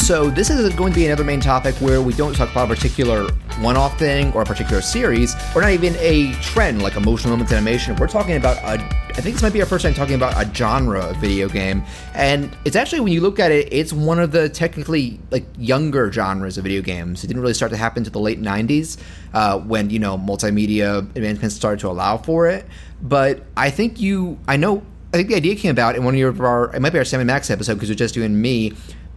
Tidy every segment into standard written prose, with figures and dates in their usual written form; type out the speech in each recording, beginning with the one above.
So this is going to be another main topic where we don't talk about a particular one-off thing or a particular series, or not even a trend like emotional moments animation. We're talking about I think this might be our first time talking about a genre of video game, and it's actually, when you look at it, it's one of the technically like younger genres of video games. It didn't really start to happen to the late 90s when, you know, multimedia advancements started to allow for it. But I think the idea came about in one of our, it might be our Sam and Max episode, because it was just you and me.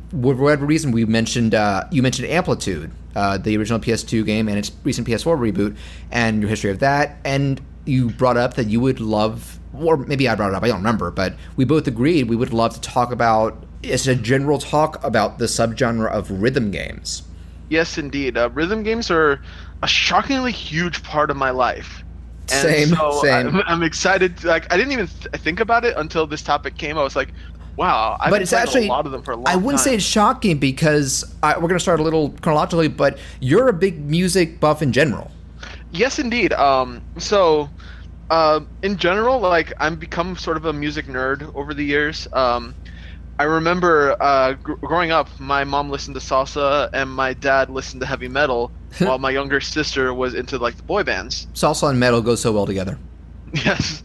For whatever reason, we mentioned you mentioned Amplitude, the original PS2 game and its recent PS4 reboot, and your history of that. And you brought up that you would love, or maybe I brought it up, I don't remember, but we both agreed we would love to talk about, as a general talk about the subgenre of rhythm games. Yes, indeed. Rhythm games are a shockingly huge part of my life. And same. I'm excited. Like, I didn't even think about it until this topic came. I was like, wow, I've been playing a lot of them for a long time. I wouldn't say it's shocking, because we're going to start a little chronologically, but you're a big music buff in general. Yes, indeed. In general, like, I've become sort of a music nerd over the years. I remember growing up, my mom listened to salsa and my dad listened to heavy metal, while my younger sister was into, like, the boy bands. Salsa and metal go so well together. Yes.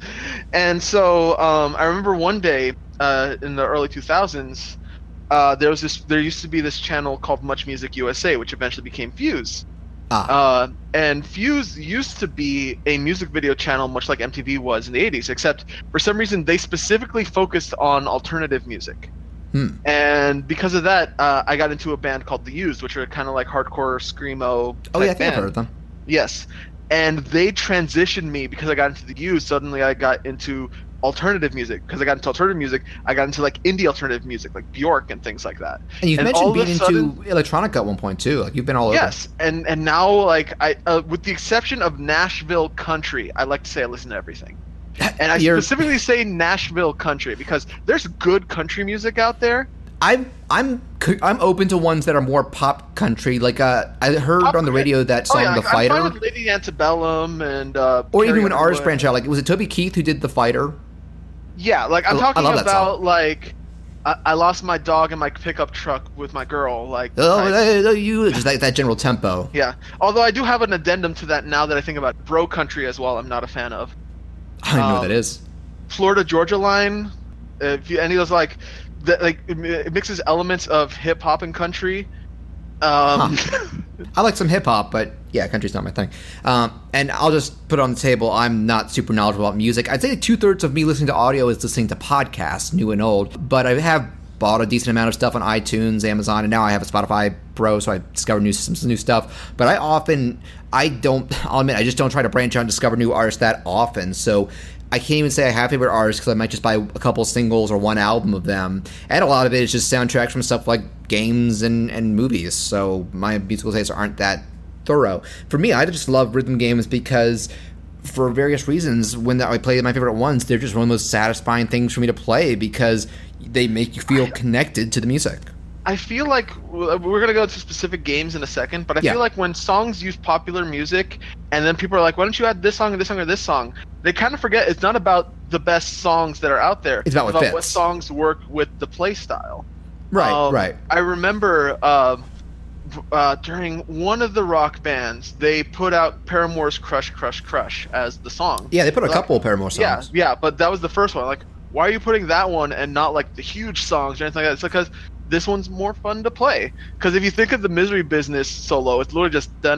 And so I remember one day in the early 2000s, there used to be this channel called Much Music USA, which eventually became Fuse. And Fuse used to be a music video channel, much like MTV was in the 80s, except for some reason they specifically focused on alternative music. And because of that, I got into a band called The Used, which are kind of like hardcore screamo. Oh yeah, I think I've heard of them. Yes. And they transitioned me, because I got into The Used. Suddenly I got into alternative music. Because I got into alternative music, I got into like indie alternative music, like Bjork and things like that. And you've mentioned being into electronica at one point too. Like, you've been all over. Yes, and now, like, I with the exception of Nashville country, I like to say I listen to everything. And I specifically say Nashville country because there's good country music out there. I'm open to ones that are more pop country. Like, I heard on the radio that song "The Fighter." I'm fine with Lady Antebellum and or even when artists branch out. Like, was it Toby Keith who did "The Fighter"? Yeah, like, I'm talking about, like, I lost my dog in my pickup truck with my girl. Like, just that general tempo. Yeah, although I do have an addendum to that now that I think about it. Bro country as well. I'm not a fan of. I don't know what that is. Florida Georgia Line. If you, any of those, like, it mixes elements of hip hop and country. I like some hip hop, but yeah, country's not my thing. And I'll just put it on the table, I'm not super knowledgeable about music. I'd say 2/3 of me listening to audio is listening to podcasts, new and old. But I have bought a decent amount of stuff on iTunes, Amazon, and now I have a Spotify Pro, so I discover some new stuff. But I'll admit, I just don't try to branch out and discover new artists that often. So I can't even say I have favorite artists, because I might just buy a couple singles or one album of them. And a lot of it is just soundtracks from stuff like games and movies. So my musical tastes aren't that thorough. For me, I just love rhythm games because, for various reasons, when I play my favorite ones, they're just one of the most satisfying things for me to play, because they make you feel connected to the music. I feel like we're going to go to specific games in a second, but I feel like when songs use popular music and then people are like, why don't you add this song or this song or this song? They kind of forget it's not about the best songs that are out there. It's about what songs work with the play style. Right. I remember during one of the rock bands, they put out Paramore's Crush, Crush, Crush as the song. Yeah, they put a couple of Paramore songs. Yeah, but that was the first one. Like, why are you putting that one and not, like, the huge songs or anything like that? It's because this one's more fun to play. Because if you think of the Misery Business solo, it's literally just like,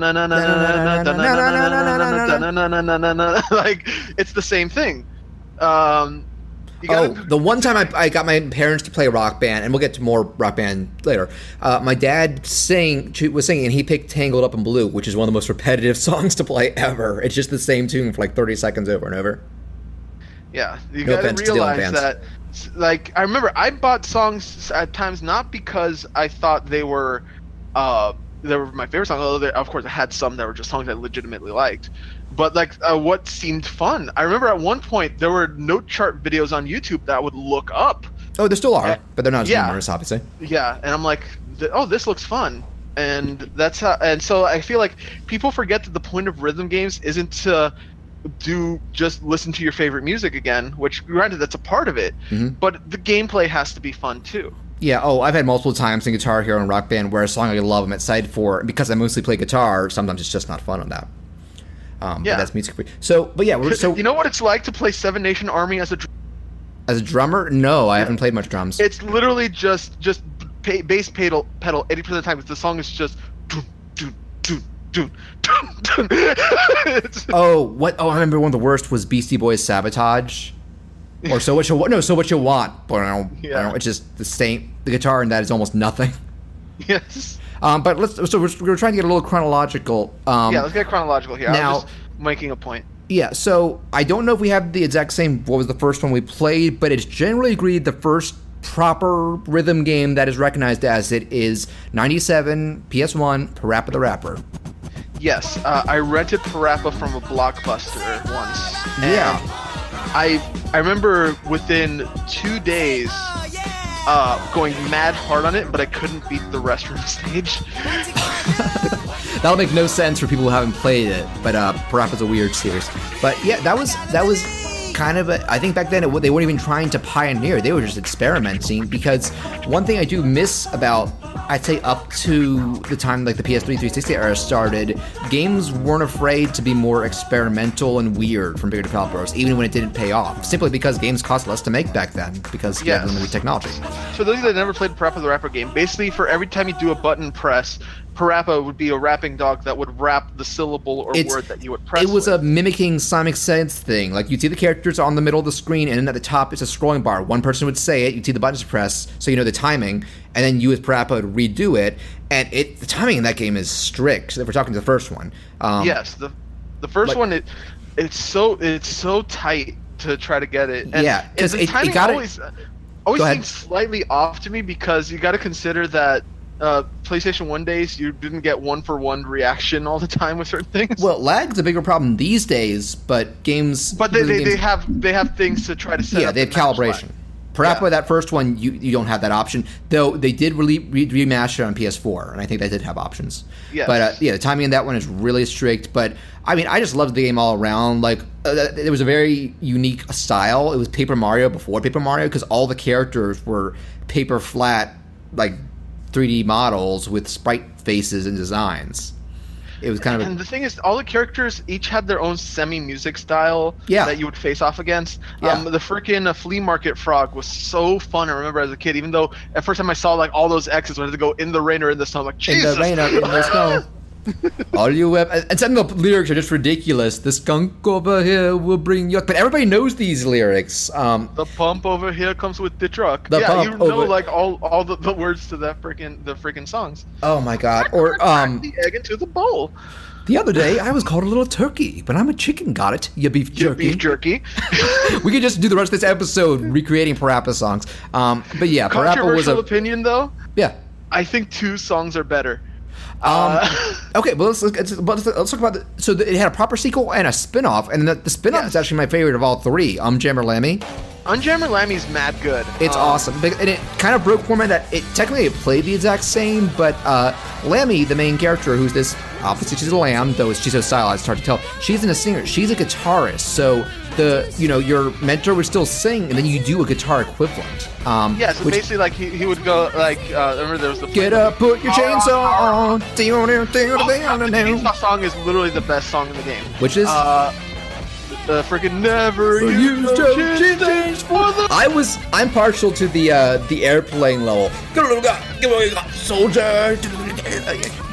it's the same thing. The one time I got my parents to play Rock Band, and we'll get to more Rock Band later, my dad was singing, and he picked Tangled Up in Blue, which is one of the most repetitive songs to play ever. It's just the same tune for like 30 seconds over and over. Yeah, you gotta realize that. Like, I remember I bought songs at times not because I thought they were my favorite song, although of course I had some that were just songs I legitimately liked. But, like, what seemed fun. I remember at one point there were note chart videos on YouTube that I would look up. Oh, there still are, but they're not as numerous, obviously. Yeah, and I'm like, oh, this looks fun. And that's how. And so I feel like people forget that the point of rhythm games isn't to just listen to your favorite music again, which, granted, that's a part of it, but the gameplay has to be fun too. Yeah, I've had multiple times in Guitar Hero and Rock Band where a song I love I'm excited for, and because I mostly play guitar, sometimes it's just not fun on that. But that's music free. You know what it's like to play Seven Nation Army as a drummer? No, I haven't played much drums. It's literally just bass pedal 80% of the time. The song is just dun, dun, dun, dun, dun, dun. I remember one of the worst was Beastie Boys' Sabotage. Or So What You Want. No, So What You Want. It's just the same. The guitar in that is almost nothing. Yes. But we're trying to get a little chronological. Let's get chronological here. Now, I was just making a point. Yeah, so I don't know if we have the exact same, what was the first one we played, but it's generally agreed the first proper rhythm game that is recognized as it is 97, PS1, PaRappa the Rapper. Yes, I rented PaRappa from a Blockbuster once. Yeah. I remember within 2 days going mad hard on it, but I couldn't beat the restroom stage. That'll make no sense for people who haven't played it, but PaRappa's a weird series. But yeah, that was kind of I think back then they weren't even trying to pioneer, they were just experimenting, because one thing I do miss about, I'd say up to the time like the PS3 360 era started, games weren't afraid to be more experimental and weird from bigger developers, even when it didn't pay off, simply because games cost less to make back then, because you had limited technology. For those of you that never played PaRappa the Rapper game, basically for every time you do a button press, PaRappa would be a rapping dog that would rap the syllable or word that you would press. It was a mimicking Sonic Sense thing. Like, you'd see the characters on the middle of the screen, and then at the top it's a scrolling bar. One person would say it, you'd see the buttons press, so you know the timing, and then you as PaRappa would redo it. And the timing in that game is strict. If we're talking to the first one. Yes, the first one, it's so tight to try to get it. And yeah, because the timing always seems slightly off to me, because you got to consider that PlayStation 1 days, you didn't get one-for-one reaction all the time with certain things. Well, lag's a bigger problem these days, but games... But they have things to try to set up. Yeah, they have calibration. PaRappa, that first one, you don't have that option, though they did remaster it on PS4, and I think they did have options. Yes. But the timing in that one is really strict, but I mean, I just loved the game all around. Like, it was a very unique style. It was Paper Mario before Paper Mario, because all the characters were paper flat, like 3D models with sprite faces and designs. It was kind of... And the thing is, all the characters each had their own semi-music style that you would face off against. Yeah. The freaking flea market frog was so fun, I remember as a kid, even though at first time I saw like all those X's when I had to go in the rain or in the snow, I'm like, Jesus! In the rain or in the snow. All you have... And some of the lyrics are just ridiculous. The skunk over here will bring you... But everybody knows these lyrics. The pump over here comes with the truck. The pump you know like all the words to that freaking songs. Oh my god. Or the egg into the bowl. The other day, I was called a little turkey, but I'm a chicken, got it? You beef jerky. You beef jerky. We could just do the rest of this episode recreating PaRappa songs. But yeah, PaRappa was a... Controversial opinion, though? Yeah. I think 2 songs are better. Okay, well, let's talk about so it had a proper sequel and a spin-off, and the spin-off is actually my favorite of all 3, Jammer Lammy. Unjammer Lammy's mad good. It's awesome. And it kind of broke format that technically it played the exact same, but Lammy, the main character, who's this, obviously she's a lamb, though she's so stylized, it's hard to tell. She isn't a singer, she's a guitarist, so your mentor would still sing, and then you do a guitar equivalent. So basically, like, he would go, like, remember there was the... Get up, put your chainsaw on. The chainsaw song is literally the best song in the game. Which is? The freaking never use change for the... I'm partial to the airplane level. Soldier.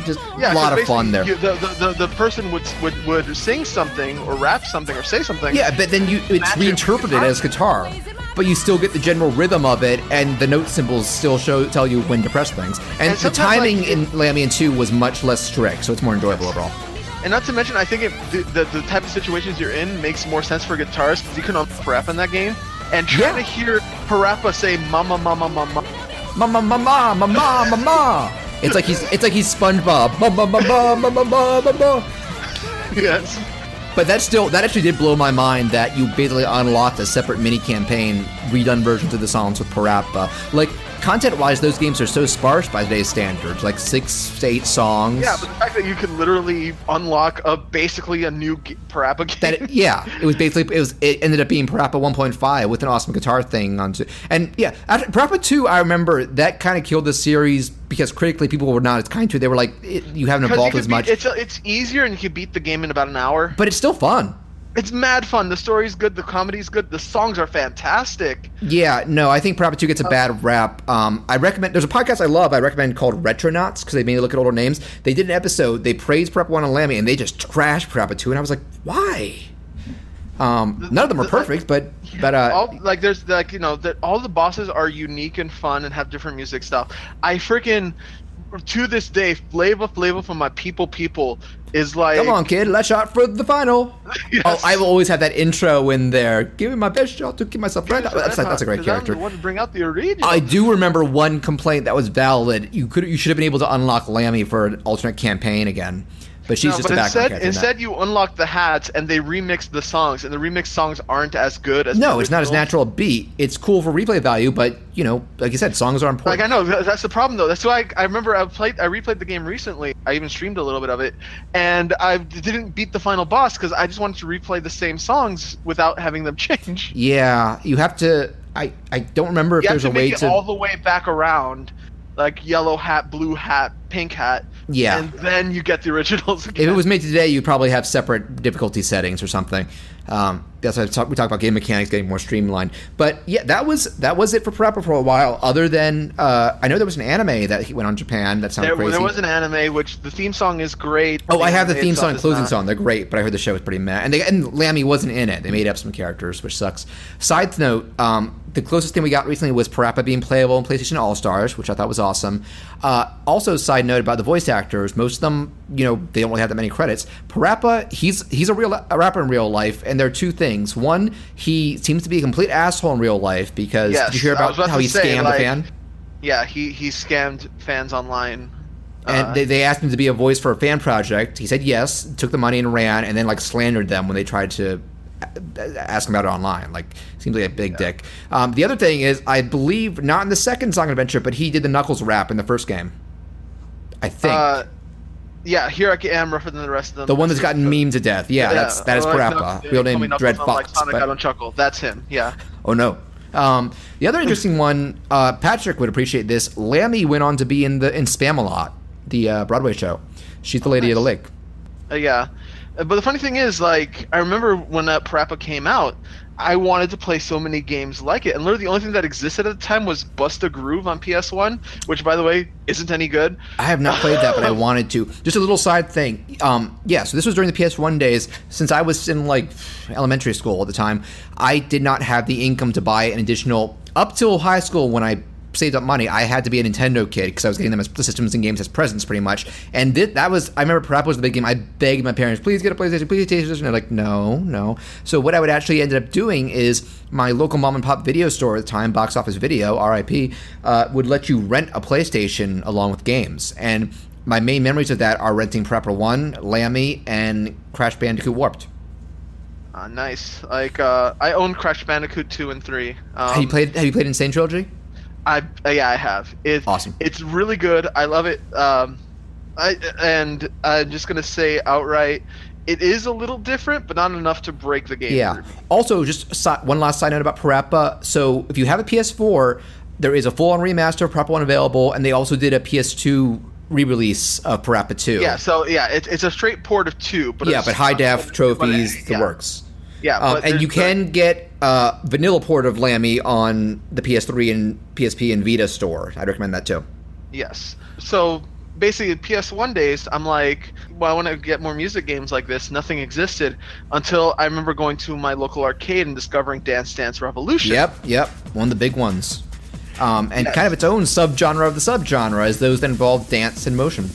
Just a lot of fun there. The person would sing something or rap something or say something. Yeah, but then it's reinterpreted as guitar. But you still get the general rhythm of it, and the note symbols still tell you when to press things. And the timing in Lammy 2 was much less strict, so it's more enjoyable overall. And not to mention, I think the type of situations you're in makes more sense for guitarists, because you can PaRappa in that game, and trying to hear PaRappa say "mama, mama, mama, mama, mama, mama, mama." It's like he's SpongeBob. Mama, mama, mama, mama, mama. Yes. But that actually did blow my mind that you basically unlocked a separate mini campaign, redone versions of the songs with PaRappa. Like, content-wise, those games are so sparse by today's standards, like 6 to 8 songs. Yeah, but the fact that you could literally unlock basically a new PaRappa game. It ended up being PaRappa 1.5 with an awesome guitar thing onto. And yeah, after PaRappa 2, I remember that kind of killed the series because critically people were not as kind to it. They were like, you haven't evolved as much. It's easier and you can beat the game in about an hour. But it's still fun. It's mad fun. The story's good. The comedy's good. The songs are fantastic. Yeah, no, I think PaRappa 2 gets a bad rap. I recommend, there's a podcast I love, I recommend called Retronauts, because they made me look at older names. They did an episode, they praised PaRappa 1 and Lammy, and they just trashed PaRappa 2, and I was like, why? None of them are perfect, but all the bosses are unique and fun and have different music style. I freaking, to this day, Flavor from my people is like, come on, kid, let's shot for the final. Yes. Oh, I will always have that intro in there. Give me my best shot to keep myself right. That's a great character. I want to bring out the original. I do remember one complaint that was valid. You should have been able to unlock Lammy for an alternate campaign again. But she's just a background character. Instead, you unlock the hats, and they remix the songs, and the remixed songs aren't as good as. No, it's not as natural a beat. It's cool for replay value, but like you said, songs are important. Like I know that's the problem though. That's why I remember I replayed the game recently. I even streamed a little bit of it, and I didn't beat the final boss because I just wanted to replay the same songs without having them change. Yeah, you have to. I don't remember if there's a way to make it all the way back around, like yellow hat, blue hat, pink hat. Yeah. And then you get the originals again. If it was made today, you'd probably have separate difficulty settings or something. That's why we talk about game mechanics getting more streamlined. But yeah, that was it for PaRappa for a while. Other than I know there was an anime that went on Japan that sounded crazy. There was an anime which the theme song is great. Oh, I have the theme song and closing song. They're great, but I heard the show was pretty meh. And Lammy wasn't in it. They made up some characters, which sucks. Side note, the closest thing we got recently was PaRappa being playable in PlayStation All-Stars, which I thought was awesome. Also, side note about the voice actors, most of them, they don't really have that many credits. PaRappa, he's a rapper in real life, and there are two things. One, he seems to be a complete asshole in real life because did you hear about how he scammed a fan? Yeah, he scammed fans online. And they asked him to be a voice for a fan project. He said yes, took the money and ran, and then slandered them when they tried to ask him about it online. Seems like a big dick. The other thing is, I believe, not in the second Song Adventure, but he did the Knuckles rap in the first game. I think. Yeah, Here I Am, rougher than the rest of them. The one that's gotten memed to death. Yeah, that is PaRappa. Real name Dread Fox. Sonic, I don't chuckle. That's him. Yeah. Oh no. The other interesting one, Patrick would appreciate this. Lammy went on to be in Spamalot, the Broadway show. She's the lady of the lake. Yeah. But the funny thing is, I remember when PaRappa came out, I wanted to play so many games like it, and literally the only thing that existed at the time was Bust a Groove on PS1, which, by the way, isn't any good. I have not played that, but I wanted to. Just a little side thing. So this was during the PS1 days. Since I was in, elementary school at the time, I did not have the income to buy an additional... Up till high school, when I saved up money, I had to be a Nintendo kid because I was getting them as the systems and games as presents pretty much. And I remember PaRappa was the big game. I begged my parents, please get a PlayStation. And they're like, no. So what I would actually ended up doing is my local mom and pop video store at the time, Box Office Video, RIP, would let you rent a PlayStation along with games. And my main memories of that are renting PaRappa 1, Lammy, and Crash Bandicoot Warped. Nice. I own Crash Bandicoot 2 and 3. Have you played Insane Trilogy? I have. It's awesome. It's really good. I love it. I'm just gonna say outright, it is a little different, but not enough to break the game. Yeah. Also, just one last side note about PaRappa. So, if you have a PS4, there is a full-on remaster of PaRappa 1 available, and they also did a PS2 re-release of PaRappa 2. Yeah. So it's a straight port of 2, but but high def trophies, the works. Yeah, and you can get vanilla port of Lammy on the PS3 and PSP and Vita store. I'd recommend that too. Yes. So basically, PS1 days, I'm like, well, I want to get more music games like this. Nothing existed until I remember going to my local arcade and discovering Dance Dance Revolution. Yep. One of the big ones. And kind of its own subgenre of the subgenre as those that involve dance and motion.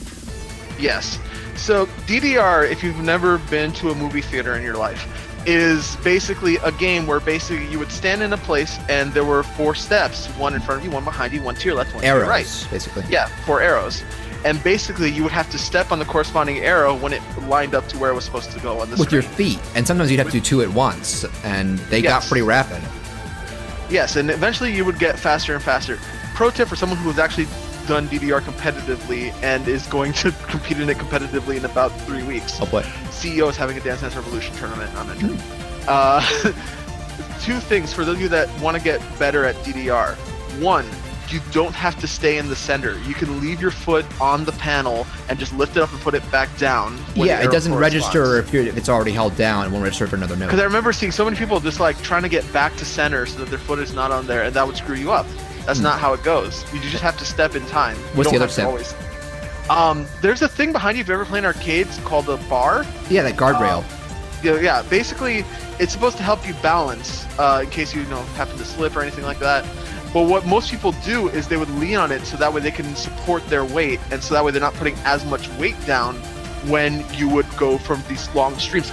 Yes. So DDR, if you've never been to a movie theater in your life, is basically a game where basically you would stand in a place and there were 4 steps, one in front of you, one behind you, one to your left, one arrows, to your right. Basically. Yeah, 4 arrows. And basically you would have to step on the corresponding arrow when it lined up to where it was supposed to go on the screen. With your feet. And sometimes you'd have to do 2 at once, and they got pretty rapid. Yes, and eventually you would get faster and faster. pro tip for someone who has actually done DDR competitively and is going to compete in it competitively in about 3 weeks. Oh boy. CEO is having a Dance Dance Revolution tournament. I'm entering. Two things for those of you that want to get better at DDR. One, you don't have to stay in the center. You can leave your foot on the panel and just lift it up and put it back down. Yeah, it doesn't register if it's already held down. It won't register for another note. Because I remember seeing so many people just like trying to get back to center so that their foot is not on there, and that would screw you up. That's not how it goes. You just have to step in time. What's the other step? There's a thing behind you if you ever play in arcades called a bar. Yeah, that guardrail. Yeah, basically, it's supposed to help you balance in case you happen to slip or anything like that. But what most people do is they would lean on it so that way they can support their weight, and so that way they're not putting as much weight down when you would go from these long streams.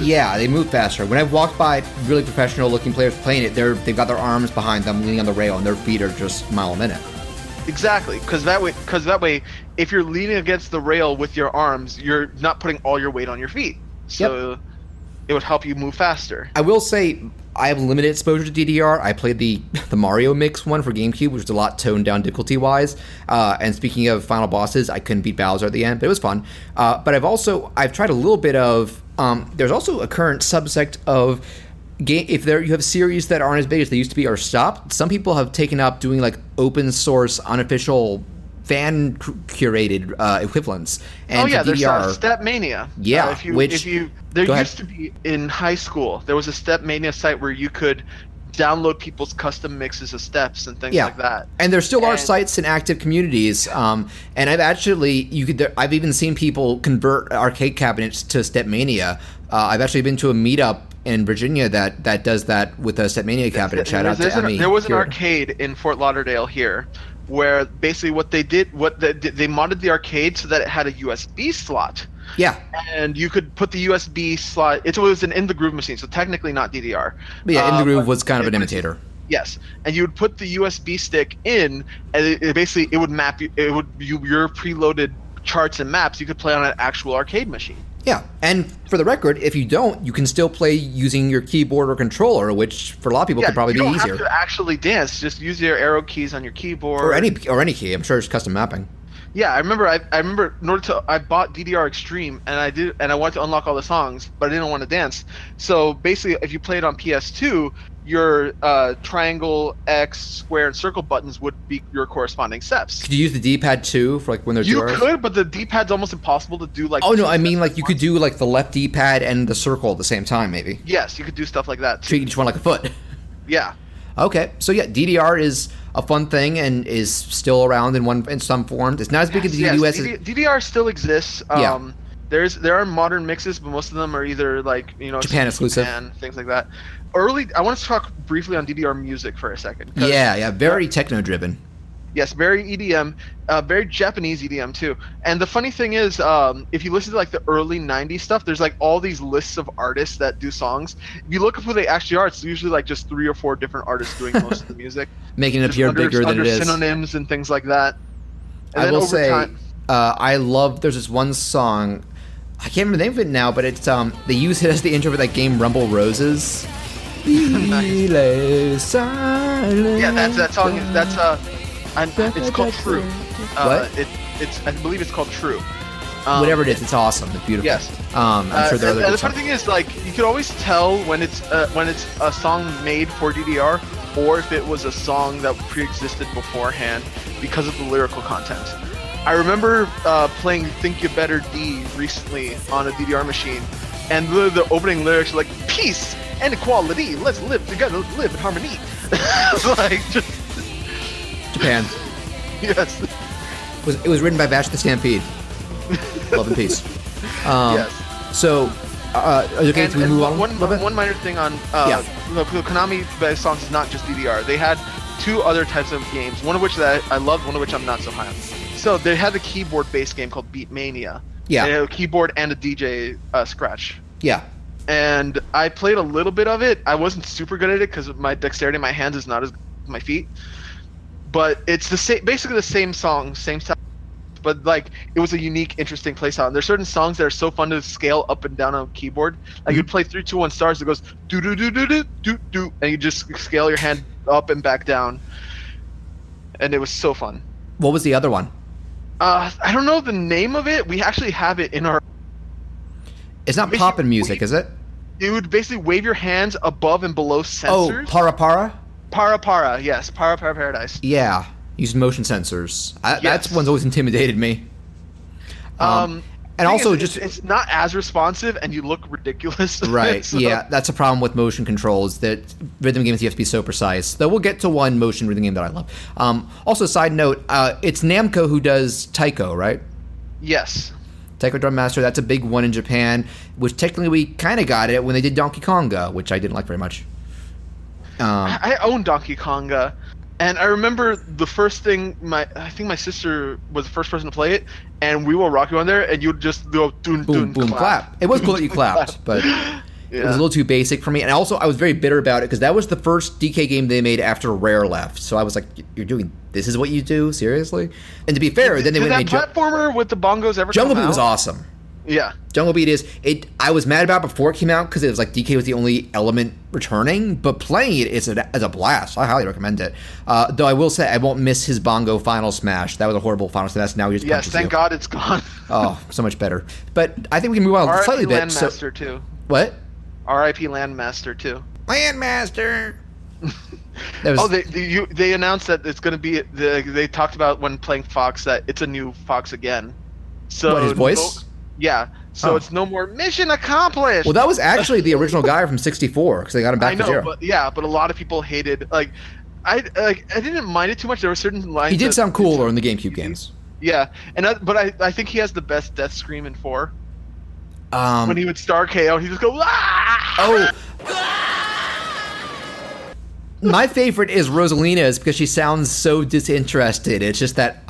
Yeah, they move faster. When I've walked by really professional-looking players playing it, they've got their arms behind them, leaning on the rail, and their feet are just a mile a minute. Exactly, because that way, if you're leaning against the rail with your arms, you're not putting all your weight on your feet. So it would help you move faster. I will say I have limited exposure to DDR. I played the Mario Mix one for GameCube, which was a lot toned down difficulty-wise. And speaking of final bosses, I couldn't beat Bowser at the end, but it was fun. But I've tried a little bit of. There's also a current subsect of game. If you have series that aren't as big as they used to be or stopped, some people have taken up doing like open source, unofficial, fan curated equivalents. And there's DDR, Step Mania. Yeah, there used to be in high school. There was a Step Mania site where you could download people's custom mixes of steps and things like that. And there still are sites and active communities. And I've even seen people convert arcade cabinets to Step Mania. I've actually been to a meetup in Virginia that does that with a Step Mania cabinet. Shout out to Emmy. There was an arcade in Fort Lauderdale here, where basically what they did, they modded the arcade so that it had a USB slot. Yeah. And you could put the USB slot. It was an In the Groove machine, so technically not DDR. But yeah, In the Groove was kind of an imitator. Yes, and you would put the USB stick in, and it would map you. Your preloaded charts and maps. You could play on an actual arcade machine. Yeah, and for the record, if you don't, you can still play using your keyboard or contrroller, which for a lot of people could probably be easier. You don't have to actually dance; just use your arrow keys on your keyboard or any key. I'm sure it's custom mapping. Yeah, I remember. I bought DDR Extreme, and I wanted to unlock all the songs, but I didn't want to dance. So basically, if you played on PS2, your triangle, X, square, and circle buttons would be your corresponding steps. Could you use the D-pad too for like when there's You could, but the D-pad's almost impossible to do. Like, oh no, I mean like you could do like the left D-pad and the circle at the same time, maybe. Yes, you could do stuff like that too. Treat each one like a foot. Yeah. Okay, so yeah, DDR is a fun thing and is still around in some form. It's not as big as the US. DDR still exists. There are modern mixes, but most of them are either like Japan exclusive, things like that. I want to talk briefly on DDR music for a second. Yeah, very techno driven. Yes, very EDM, very Japanese EDM too. And the funny thing is, if you listen to like the early '90s stuff, there's like all these lists of artists that do songs. If you look up who they actually are, it's usually like just 3 or 4 different artists doing most of the music, making it appear bigger than it is. Synonyms and things like that. And I will say, I love. There's this one song. I can't remember the name of it now, but it's they use it as the intro for that game Rumble Roses. Yeah, that song. It's called True. What? I believe it's called True. Whatever it is, it's awesome. It's beautiful. Yes. I'm sure there are other. And the funny thing is, like, you could always tell when it's a song made for DDR, or if it was a song that pre-existed beforehand because of the lyrical content. I remember playing "Think You Better D" recently on a DDR machine, and the opening lyrics are like "Peace and equality, let's live together, live in harmony." Like just Japan. Yes. It was written by Bash the Stampede. Love and peace. Yes. So, okay, so we move on. One minor thing on the Konami-based songs is not just DDR. They had 2 other types of games, one of which that I loved, one of which I'm not so high on. So they had a keyboard-based game called Beat Mania. Yeah. They had a keyboard and a DJ scratch. Yeah. And I played a little bit of it. I wasn't super good at it because my dexterity in my hands is not as good as my feet. But it's basically the same song, same style. But like it was a unique, interesting playstyle. And there's certain songs that are so fun to scale up and down on a keyboard. Like you'd play 3, 2, 1 stars. It goes do do do do do do do, and you just scale your hand up and back down. and it was so fun. What was the other one? I don't know the name of it. We actually have it in our. It's not poppin' music, is it? You would basically wave your hands above and below sensors. Oh, PaRappa? PaRappa, yes. PaRappa Paradise. Yeah, using motion sensors. Yes. That's one's always intimidated me. And also, it's not as responsive, and you look ridiculous. Right, So. yeah, that's a problem with motion controls, that rhythm games you have to be so precise. Though we'll get to one motion rhythm game that I love. Also, side note, it's Namco who does Taiko, right? Yes. Taiko Drum Master, that's a big one in Japan, which technically we kind of got it when they did Donkey Konga, which I didn't like very much. I own Donkey Konga, and I remember the first thing, I think my sister was the first person to play it, and we will rock you on there, and you'd just go boom, boom, clap. It was cool that you clapped, but it was a little too basic for me. And also, I was very bitter about it, because that was the first DK game they made after Rare left. So I was like, this is what you do? Seriously? And to be fair, then they went and made platformer with the bongos ever Jungle come Beat out? was awesome. Yeah. Jungle Beat I was mad about it before it came out because it was like DK was the only element returning, but playing it is a blast. I highly recommend it. Though I will say I won't miss his bongo final smash. That was a horrible final smash. Now he just punches thank you. God it's gone. Oh, so much better. But I think we can move on slightly a bit. Landmaster too. What? R.I.P. Landmaster too. Landmaster. Was, they announced that it's going to be. They talked about when playing Fox that it's a new Fox again. So what, his voice? Yeah. So it's no more mission accomplished. Well, that was actually the original guy from 64 because they got him back to zero. But a lot of people hated. I didn't mind it too much. There were certain lines. He did sound cooler in the GameCube games. Yeah, but I think he has the best death scream in 4. When he would star KO, he just go. Ah! My favorite is Rosalina's because she sounds so disinterested. It's just that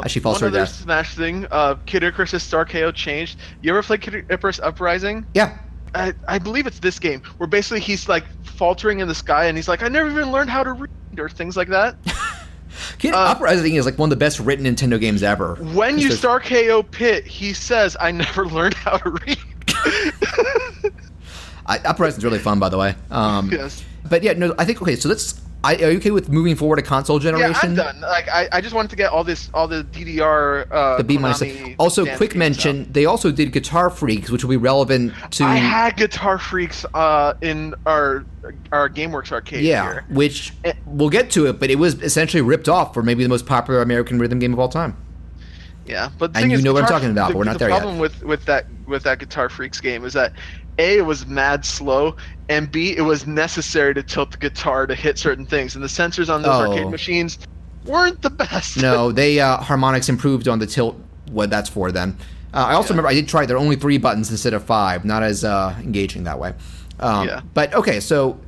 she falls to her death. Smash thing. Kid Icarus' star KO changed. You ever play Kid Icarus Uprising? Yeah. I believe it's this game where basically he's like faltering in the sky and he's like, I never even learned how to read or things like that. Kid Uprising is like one of the best written Nintendo games ever. When you star KO Pit, he says, I never learned how to read. Uprising's really fun, by the way. Yes. But yeah, no, I think, okay, so are you okay with moving forward a console generation? Yeah, I'm done. I just wanted to get all the DDR. The B-. Also, quick mention, they also did Guitar Freaks, which will be relevant to. I had Guitar Freaks in our GameWorks arcade. Yeah, here. Which we'll get to it, but it was essentially ripped off for maybe the most popular American rhythm game of all time. Yeah, but the and thing is, what I'm talking about, but we're not there yet. The problem with that Guitar Freaks game is that A, it was mad slow, and B, it was necessary to tilt the guitar to hit certain things, and the sensors on those arcade machines weren't the best. No, they harmonics improved on the tilt. What that's for then. I also remember I did try. There are only 3 buttons instead of 5, not as engaging that way. But okay, so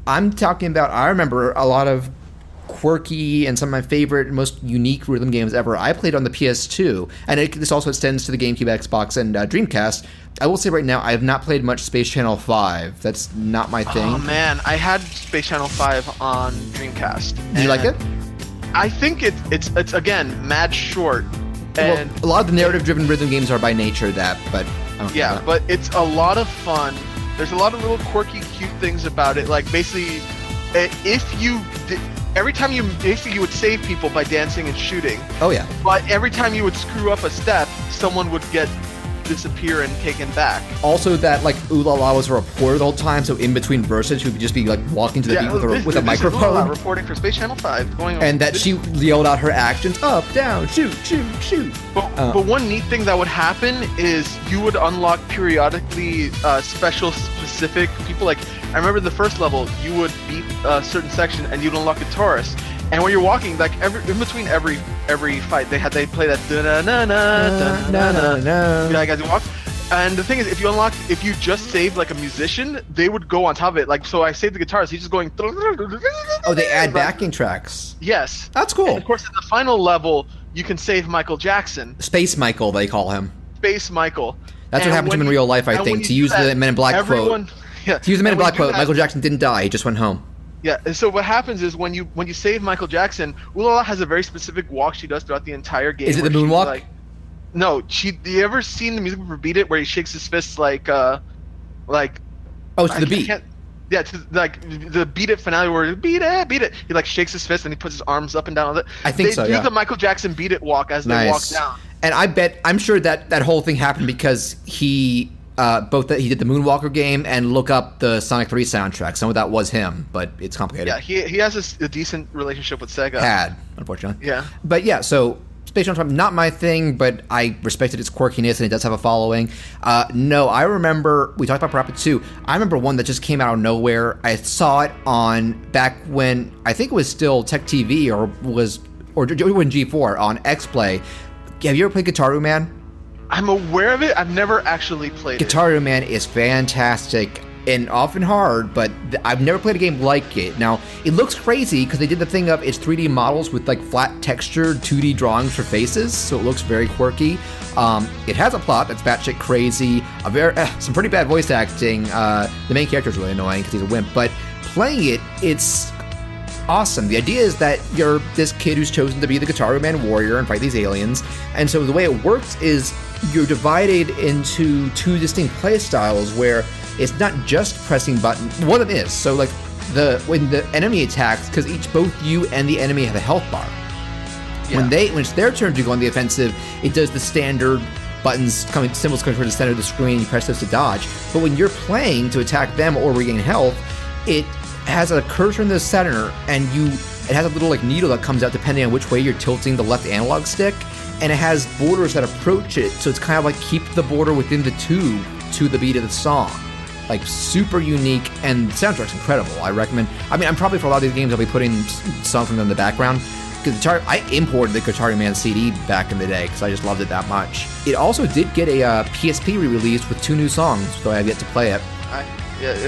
I'm talking about. I remember a lot of quirky and some of my favorite, most unique rhythm games ever. I played on the PS2, and this also extends to the GameCube, Xbox, and Dreamcast. I will say right now, I have not played much Space Channel 5. That's not my thing. Oh man, I had Space Channel 5 on Dreamcast. Did you like it? I think it's again mad short. And well, a lot of the narrative-driven rhythm games are by nature that, but yeah, but it's a lot of fun. There's a lot of little quirky, cute things about it. Like basically, every time you would save people by dancing and shooting. Oh yeah. But every time you would screw up a step, someone would disappear and taken back. Also, that like Ooh La La was a reporter the whole time, so in between verses, she would just be like walking to the beat with a microphone. Ooh La La reporting for Space Channel 5, and that she yelled out her actions: up, down, shoot, shoot, shoot. But one neat thing that would happen is you would unlock periodically specific people. Like I remember the first level, you would beat a certain section and you'd unlock a Taurus. And when you're walking, like in between every fight, they play that da na na na na. Like as you walk. And the thing is, if you just saved like a musician, they would go on top of it. Like so, I saved the guitarist. He's just going. Oh, they add backing tracks. Yes, that's cool. And of course, at the final level, you can save Michael Jackson. Space Michael, they call him. Space Michael. That's what happened to him in real life, I think. To use the Men in Black quote. Yeah. To use the Men in Black quote, Michael Jackson didn't die. He just went home. Yeah, and so what happens is when you save Michael Jackson, Ooh La La has a very specific walk she does throughout the entire game. Is it the moonwalk? No, you ever seen the music for Beat It where he shakes his fists like oh, to the beat. Yeah, to, like the Beat It finale where beat it. He like shakes his fist and he puts his arms up and down. I think so. They Yeah. do the Michael Jackson Beat It walk as they walk down. And I'm sure that whole thing happened because he both that he did the Moonwalker game and look up the Sonic 3 soundtrack. Some of that was him, but it's complicated. Yeah, he has a decent relationship with Sega. Had, unfortunately. Yeah. But yeah, so Space Jam, not my thing, but I respected its quirkiness and it does have a following. No, I remember, we talked about PaRappa 2. I remember one that just came out of nowhere. I saw it on back when, I think it was still Tech TV or when G4 on X-Play. Have you ever played Gitaroo Man? I'm aware of it. I've never actually played it. Gitaroo Man is fantastic and often hard, but I've never played a game like it. Now, it looks crazy because they did the thing of it's 3D models with like flat textured 2D drawings for faces, so it looks very quirky. It has a plot that's batshit crazy, some pretty bad voice acting. The main character is really annoying because he's a wimp, but playing it, it's awesome. The idea is that you're this kid who's chosen to be the Gitaroo Man warrior and fight these aliens, and so the way it works is you're divided into two distinct play styles where it's not just pressing buttons. One of them is. So like when the enemy attacks, because both you and the enemy have a health bar. Yeah. When it's their turn to go on the offensive, it does the standard symbols coming toward the center of the screen, you press those to dodge. But when you're playing to attack them or regain health, it has a cursor in the center and it has a little like needle that comes out depending on which way you're tilting the left analog stick, and it has borders that approach it, so it's kind of like keep the border within the tube to the beat of the song. Like super unique, and the soundtrack's incredible. I recommend. I mean, I'm probably for a lot of these games I'll be putting songs from them in the background. I imported the Gitaroo Man CD back in the day because I just loved it that much. It also did get a PSP re-release with 2 new songs, though I have yet to play it.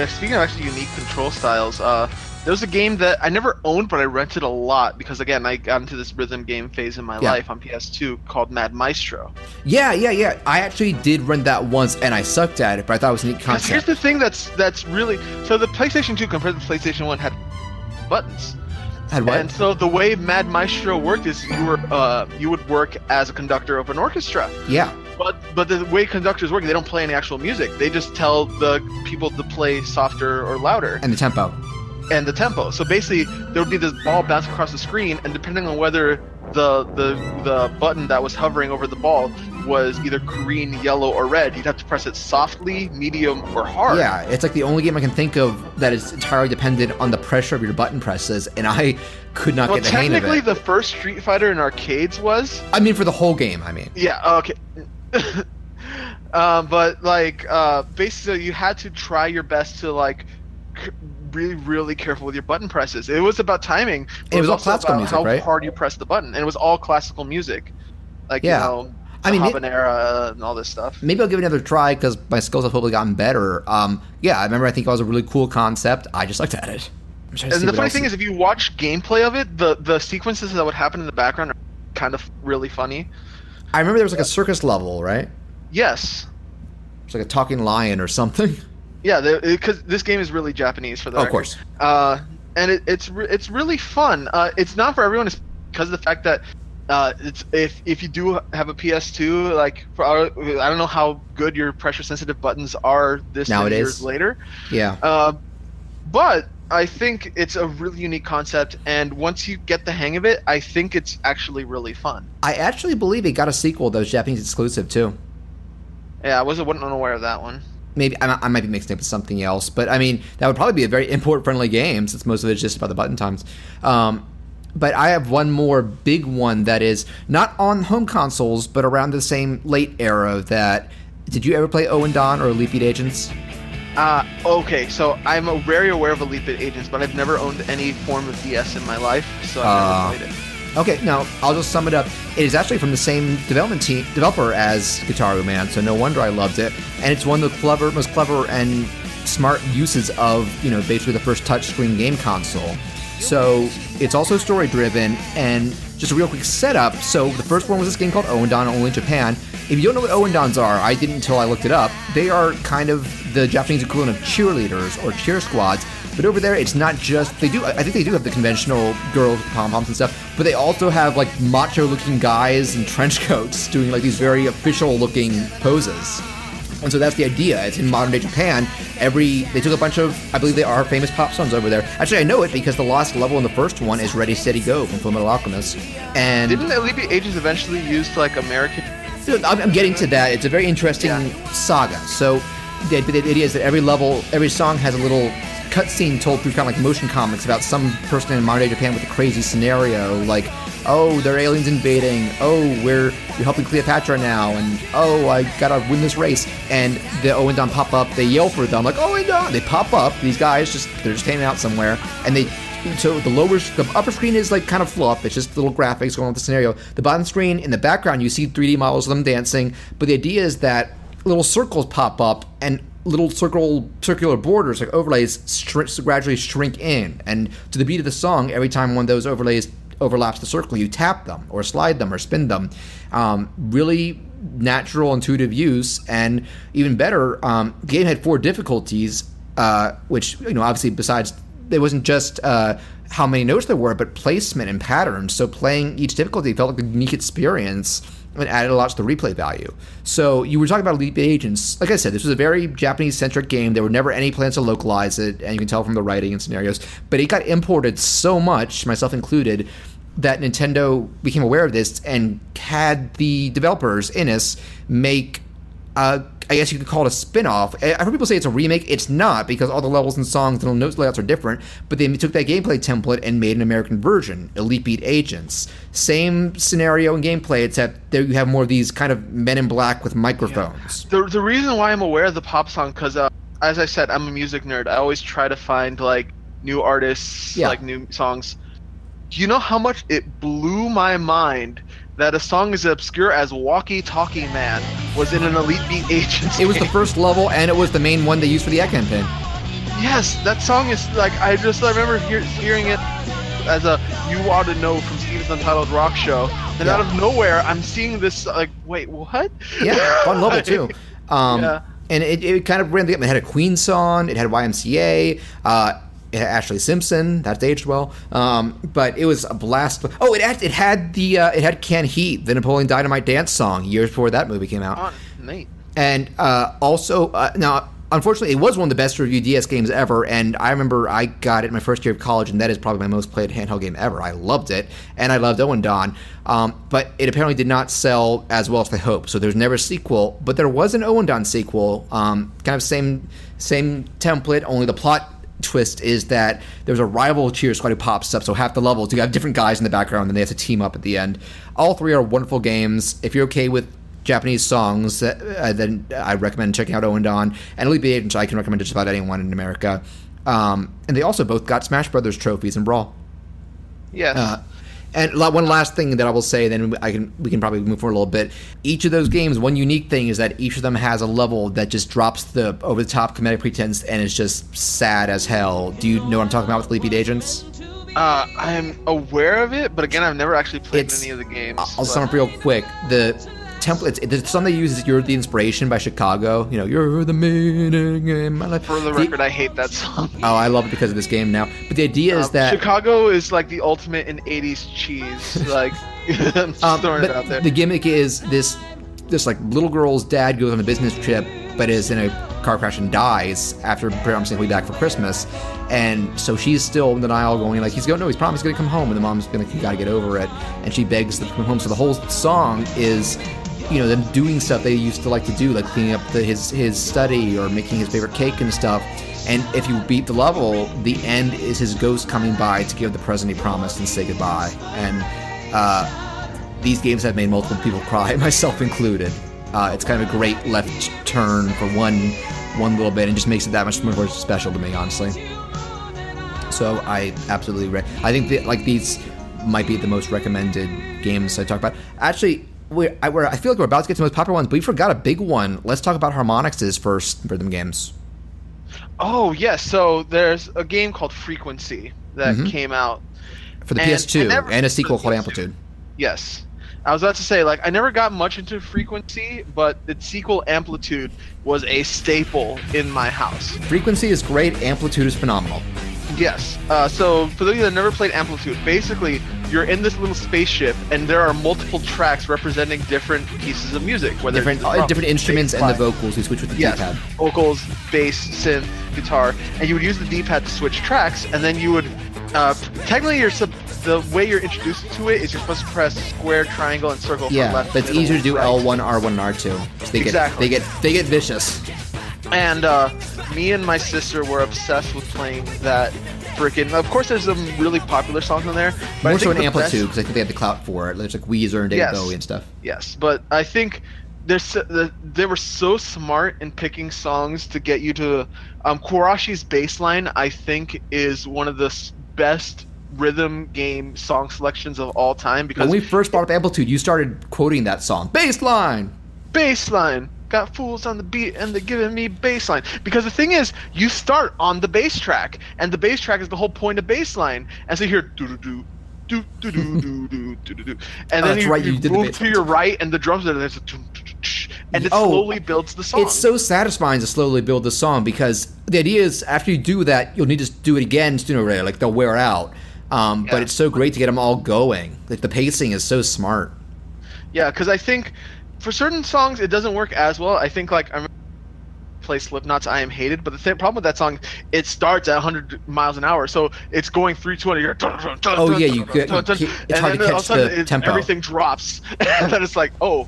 Speaking of actually unique control styles, there was a game that I never owned, but I rented a lot because, again, I got into this rhythm game phase in my life on PS2 called Mad Maestro. Yeah. I actually did rent that once, and I sucked at it, but I thought it was a neat concept. Here's the thing that's really... So the PlayStation 2 compared to the PlayStation 1 had buttons. Had what? And so the way Mad Maestro worked is you would work as a conductor of an orchestra. Yeah. But the way conductors work, they don't play any actual music. They just tell the people to play softer or louder. And the tempo. So basically, there would be this ball bouncing across the screen, and depending on whether the button that was hovering over the ball was either green, yellow, or red, you'd have to press it softly, medium, or hard. Yeah, it's like the only game I can think of that is entirely dependent on the pressure of your button presses, and I could not get the hang of it. Technically, the first Street Fighter in arcades was... I mean, for the whole game, I mean. Yeah, okay. But, like, basically, you had to try your best to, like... really, really careful with your button presses. It was about timing. It was all classical music, right? How hard you press the button, and it was all classical music, like habanera and all this stuff. Maybe I'll give it another try because my skills have totally gotten better. I remember. I think it was a really cool concept. I just looked at it. And the funny thing is, if you watch gameplay of it, the sequences that would happen in the background are kind of really funny. I remember there was like a circus level, right? Yes. It's like a talking lion or something. Yeah, because this game is really Japanese for the record. Of course. And it's really fun. It's not for everyone. It's because of the fact that it's if you do have a PS2, like I don't know how good your pressure sensitive buttons are this many years later. Yeah. But I think it's a really unique concept, and once you get the hang of it, I think it's actually really fun. I actually believe it got a sequel that was Japanese exclusive too. Yeah, I wasn't unaware of that one. Maybe I might be mixing it with something else, but I mean that would probably be a very import-friendly game since most of it is just about the button times. But I have one more big one that is not on home consoles, but around the same late era. Did you ever play Ouendan or Elite Beat Agents? Okay, so I'm very aware of Elite Beat Agents, but I've never owned any form of DS in my life, so I've never played it. Okay, now I'll just sum it up. It is actually from the same developer as Gitaroo Man, so no wonder I loved it. And it's one of the most clever and smart uses of, basically the first touchscreen game console. So it's also story-driven, and just a real quick setup. So the first one was this game called Ouendan, only in Japan. If you don't know what Ouendans are, I didn't until I looked it up. They are kind of the Japanese equivalent of cheerleaders or cheer squads. But over there, it's not just... I think they do have the conventional girls with pom-poms and stuff, but they also have, like, macho-looking guys in trench coats doing, like, these very official-looking poses. And so that's the idea. It's in modern day Japan. They took a bunch of, I believe they are famous pop songs over there. Actually, I know it because the last level in the first one is Ready, Steady, Go from Fullmetal Alchemist. And didn't Elite Agents eventually use like American? I'm getting to that. It's a very interesting saga. So the idea is that every song has a little cutscene told through kind of like motion comics about some person in modern day Japan with a crazy scenario, like, oh, there are aliens invading, oh, you're helping Cleopatra now, and oh, I gotta win this race. And the Ouendan pop up, they yell for them, like, Ouendan! They pop up, these guys they're just hanging out somewhere, and so the upper screen is like kind of fluff, it's just little graphics going on with the scenario. The bottom screen, in the background, you see 3D models of them dancing, but the idea is that little circles pop up, and little circular borders, like overlays, gradually shrink in. And to the beat of the song, every time one of those overlays overlaps the circle, you tap them, or slide them, or spin them. Really natural, intuitive use, and even better, the game had 4 difficulties, which, obviously besides, it wasn't just how many notes there were, but placement and patterns. So playing each difficulty felt like a unique experience, and added a lot to the replay value. So you were talking about Elite Agents. Like I said, this was a very Japanese-centric game. There were never any plans to localize it, and you can tell from the writing and scenarios. But it got imported so much, myself included, that Nintendo became aware of this and had the developers, Innis, make, I guess you could call it a spin-off. I've heard people say it's a remake. It's not, because all the levels and songs and note layouts are different, but they took that gameplay template and made an American version, Elite Beat Agents. Same scenario and gameplay, except there you have more of these kind of men in black with microphones. Yeah. The reason why I'm aware of the pop song, because as I said, I'm a music nerd. I always try to find like new artists, like new songs. Do you know how much it blew my mind that a song as obscure as Walkie Talkie Man was in an Elite Beat Agents It was the first level, and it was the main one they used for the Eken pin. Yes, that song is like, I remember hearing it as a You Ought to Know from Steve's Untitled Rock Show, and out of nowhere I'm seeing this, like, wait, what? Yeah, fun level too. And it kind of ran the gamut. It had a Queen song, it had YMCA, it had Ashley Simpson. That's aged well. But it was a blast. Oh, it had Can Heat, the Napoleon Dynamite dance song, years before that movie came out. Oh, neat. And also, now, unfortunately, it was one of the best reviewed DS games ever, and I remember I got it in my first year of college, and that is probably my most played handheld game ever. I loved it, and I loved Ouendan, but it apparently did not sell as well as they hoped, so there's never a sequel. But there was an Ouendan sequel, kind of same template, only the plot twist is that there's a rival cheer squad who pops up, so half the levels you have different guys in the background and they have to team up at the end. All 3 are wonderful games. If you're okay with Japanese songs, then I recommend checking out Ouendan, and Elite Beat Agents I can recommend to just about anyone in America. And they also both got Smash Brothers trophies in Brawl. Yes. And one last thing that I will say, then we can probably move forward a little bit. Each of those games, one unique thing is that each of them has a level that just drops the over-the-top comedic pretense, and it's just sad as hell. Do you know what I'm talking about with Elite Beat Agents? I'm aware of it, but again, I've never actually played any of the games. I'll sum up real quick. The template, the song they use is You're the Inspiration by Chicago. You're the meaning in my life. For the record, I hate that song. Oh, I love it because of this game now. But the idea is that Chicago is like the ultimate in 80s cheese. Like, I'm just throwing it out there. The gimmick is this like little girl's dad goes on a business trip, but is in a car crash and dies after promising to be back for Christmas. And so she's still in denial, going like, he's promised he's going to come home. And the mom's been like, you got to get over it. And she begs to come home. So the whole song is, them doing stuff they used to like to do, like cleaning up his study or making his favorite cake and stuff. And if you beat the level, the end is his ghost coming by to give the present he promised and say goodbye. And these games have made multiple people cry, myself included. It's kind of a great left turn for one little bit, and just makes it that much more special to me, honestly. So I absolutely I think that, these might be the most recommended games I talk about. Actually, I feel like we're about to get to the most popular ones, but we forgot a big one. Let's talk about Harmonix's first rhythm games. Oh, yes. So there's a game called Frequency that came out. For the PS2, and a sequel called Amplitude. Yes. I was about to say, I never got much into Frequency, but the sequel Amplitude was a staple in my house. Frequency is great. Amplitude is phenomenal. Yes. So for those of you that never played Amplitude, basically you're in this little spaceship, and there are multiple tracks representing different pieces of music, whether different instruments and the vocals. You switch with the D-pad. Vocals, bass, synth, guitar, and you would use the D-pad to switch tracks, and then you would technically the way you're introduced to it is you're supposed to press square, triangle, and circle. Yeah, left, but it's easier to do right. L1, R1, and R2. So they get vicious. And me and my sister were obsessed with playing that freaking. Of course, there's some really popular songs on there. But More so in Amplitude, because I think they had the clout for it. There's like Weezer and David Bowie and stuff. Yes, but I think they were so smart in picking songs to get you to. Kurashi's Bassline, I think, is one of the best rhythm game song selections of all time. Because when we first brought up Amplitude, you started quoting that song. Bassline! Got fools on the beat and they're giving me bassline. Because the thing is, you start on the bass track, and the bass track is the whole point of bassline. And so you hear do-do-do, do-do-do, do-do-do. And then you move to your right, and the drums are there, and it slowly builds the song. It's so satisfying to slowly build the song, because the idea is after you do that, you'll need to do it again sooner or later. Like, they'll wear out. But it's so great to get them all going. Like, the pacing is so smart. Yeah, because I think for certain songs it doesn't work as well. I think, like, I remember play Slipknot's I Am Hated, but the problem with that song, it starts at 100 miles an hour, so it's going through 200. You're it's hard to catch the tempo. Everything drops, and then it's like, I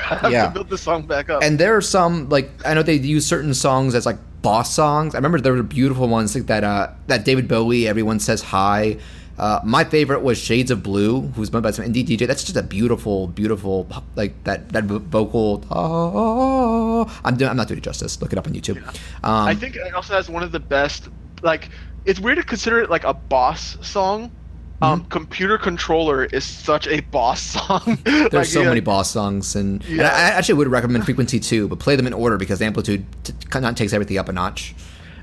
have to build the song back up. And there are some, like, I know they use certain songs as like boss songs. I remember there were beautiful ones like that David Bowie, Everyone Says Hi. My favorite was Shades of Blue, who's done by some indie DJ. That's just a beautiful, like that vocal. I'm not doing it justice. Look it up on YouTube. Yeah. I think it also has one of the best. Like, it's weird to consider it like a boss song. Computer Controller is such a boss song. There's so many boss songs, and I actually would recommend Frequency too, but play them in order because Amplitude kind of takes everything up a notch.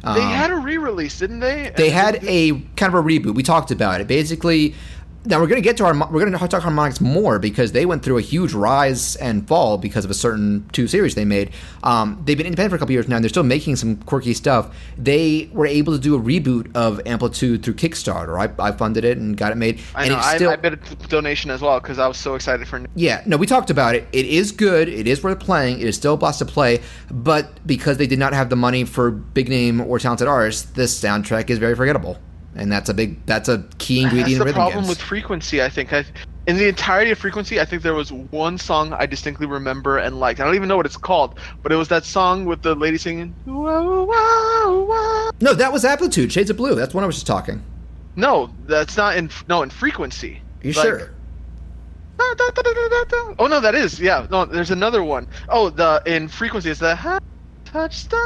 They had a re-release, didn't they? They had a kind of a reboot. We talked about it. Basically, now we're going to talk harmonics more because they went through a huge rise and fall because of a certain 2 series they made. They've been independent for a couple years now, and they're still making some quirky stuff. They were able to do a reboot of Amplitude through Kickstarter. I funded it and got it made. I know. I made a donation as well because I was so excited for it. Yeah, no, we talked about it. It is good. It is worth playing. It is still a blast to play. But because they did not have the money for big name or talented artists, this soundtrack is very forgettable. And that's a key ingredient in rhythm games. That's the problem with Frequency, I think. In the entirety of Frequency, I think there was one song I distinctly remember and liked. I don't even know what it's called, but it was that song with the lady singing. Whoa, whoa, whoa. No, that was Amplitude, Shades of Blue. That's one I was just talking. No, that's not in Frequency. Are you sure? Oh no, that is. Yeah, no, there's another one. Oh, in Frequency it's the touchdown.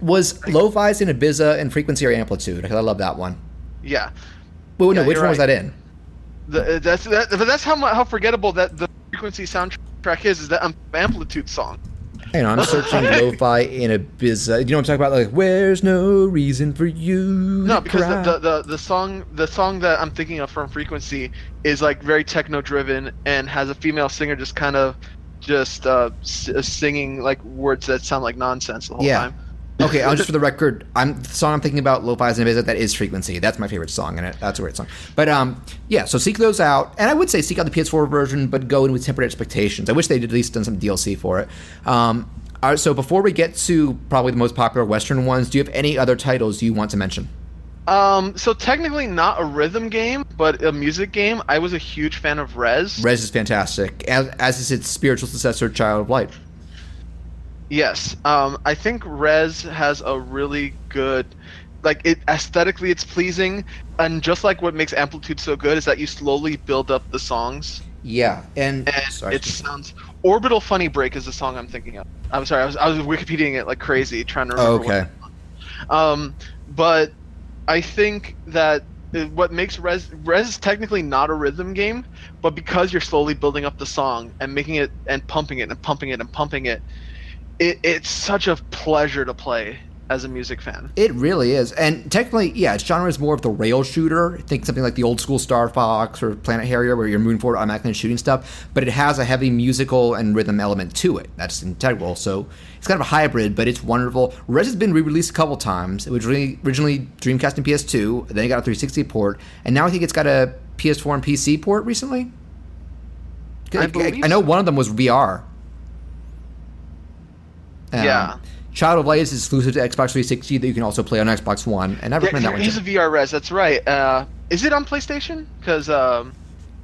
Was Lo-Fi's in Ibiza and Frequency or Amplitude? Because I love that one. Yeah. Wait, no, which one was that in? But that's how forgettable that the Frequency soundtrack is that Amplitude song. Hang on, I'm searching Lo-Fi in Ibiza. You know what I'm talking about? Like, where's no reason for you? No, because the song that I'm thinking of from Frequency is like very techno driven and has a female singer just kind of singing like words that sound like nonsense the whole time. Okay, just for the record, the song I'm thinking about, Lo-Fi's and Ibiza, that is Frequency. That's my favorite song, and that's a great song. But so seek those out, and I would say seek out the PS4 version, but go in with tempered expectations. I wish they'd at least done some DLC for it. All right, so before we get to probably the most popular Western ones, do you have any other titles you want to mention? So technically not a rhythm game, but a music game. I was a huge fan of Rez. Rez is fantastic, as is its spiritual successor, Child of Light. Yes, I think Rez has a really good, aesthetically it's pleasing, and just like what makes Amplitude so good is that you slowly build up the songs. Yeah, and it sounds. Orbital Funny Break is the song I'm thinking of. I'm sorry, I was Wikipediaing it like crazy, trying to remember. Okay. But I think that what makes Rez is technically not a rhythm game, but because you're slowly building up the song and making it and pumping it and pumping it and pumping it, it's such a pleasure to play. as a music fan. It really is. And technically, yeah, its genre is more of the rail shooter. Think something like the old school Star Fox or Planet Harrier where you're moving forward automatically and shooting stuff, but it has a heavy musical and rhythm element to it. That's integral. So it's kind of a hybrid, but it's wonderful. Res has been re-released a couple times. It was originally Dreamcast and PS2, then it got a 360 port, and now I think it's got a PS4 and PC port recently. I know one of them was VR. Yeah. Child of Light is exclusive to Xbox 360 that you can also play on Xbox One, and I recommend that one. He's a VR Res, that's right. Is it on PlayStation? Because I'm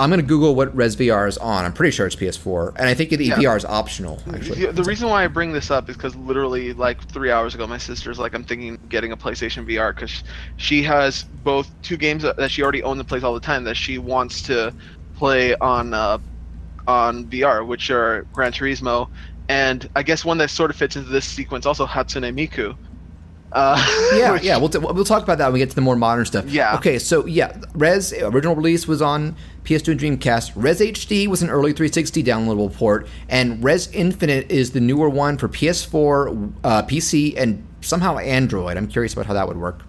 going to Google what Res VR is on. I'm pretty sure it's PS4, and I think the VR is optional, actually. The reason why I bring this up is because literally, like, 3 hours ago, my sister's like, I'm thinking of getting a PlayStation VR, because she has both two games that she already owns and plays all the time that she wants to play on VR, which are Gran Turismo, and I guess one that sort of fits into this sequence also, Hatsune Miku. We'll talk about that when we get to the more modern stuff. Yeah. Okay, so yeah, Res original release was on PS2 and Dreamcast. Res HD was an early 360 downloadable port, and Res Infinite is the newer one for PS4, PC, and somehow Android. I'm curious about how that would work.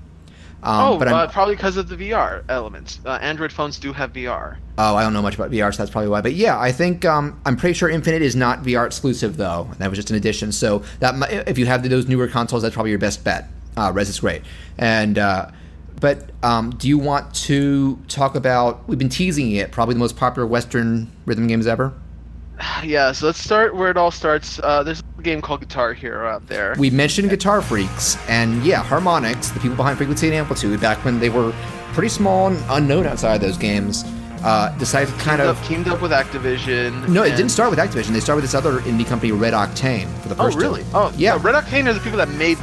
Probably because of the VR elements. Android phones do have VR. Oh, I don't know much about VR, so that's probably why. But yeah, I think I'm pretty sure Infinite is not VR exclusive, though. That was just an addition. So that if you have those newer consoles, that's probably your best bet. Res is great. And do you want to talk about? We've been teasing it. Probably the most popular Western rhythm games ever. Yeah, so let's start where it all starts. There's a game called Guitar Hero out there. We mentioned Guitar Freaks, and yeah, Harmonix, the people behind Frequency and Amplitude, back when they were pretty small and unknown outside of those games, decided to teamed up with Activision. No, it didn't start with Activision. They started with this other indie company, Red Octane, for the first. Oh, really? Two. Oh, yeah. Red Octane are the people that made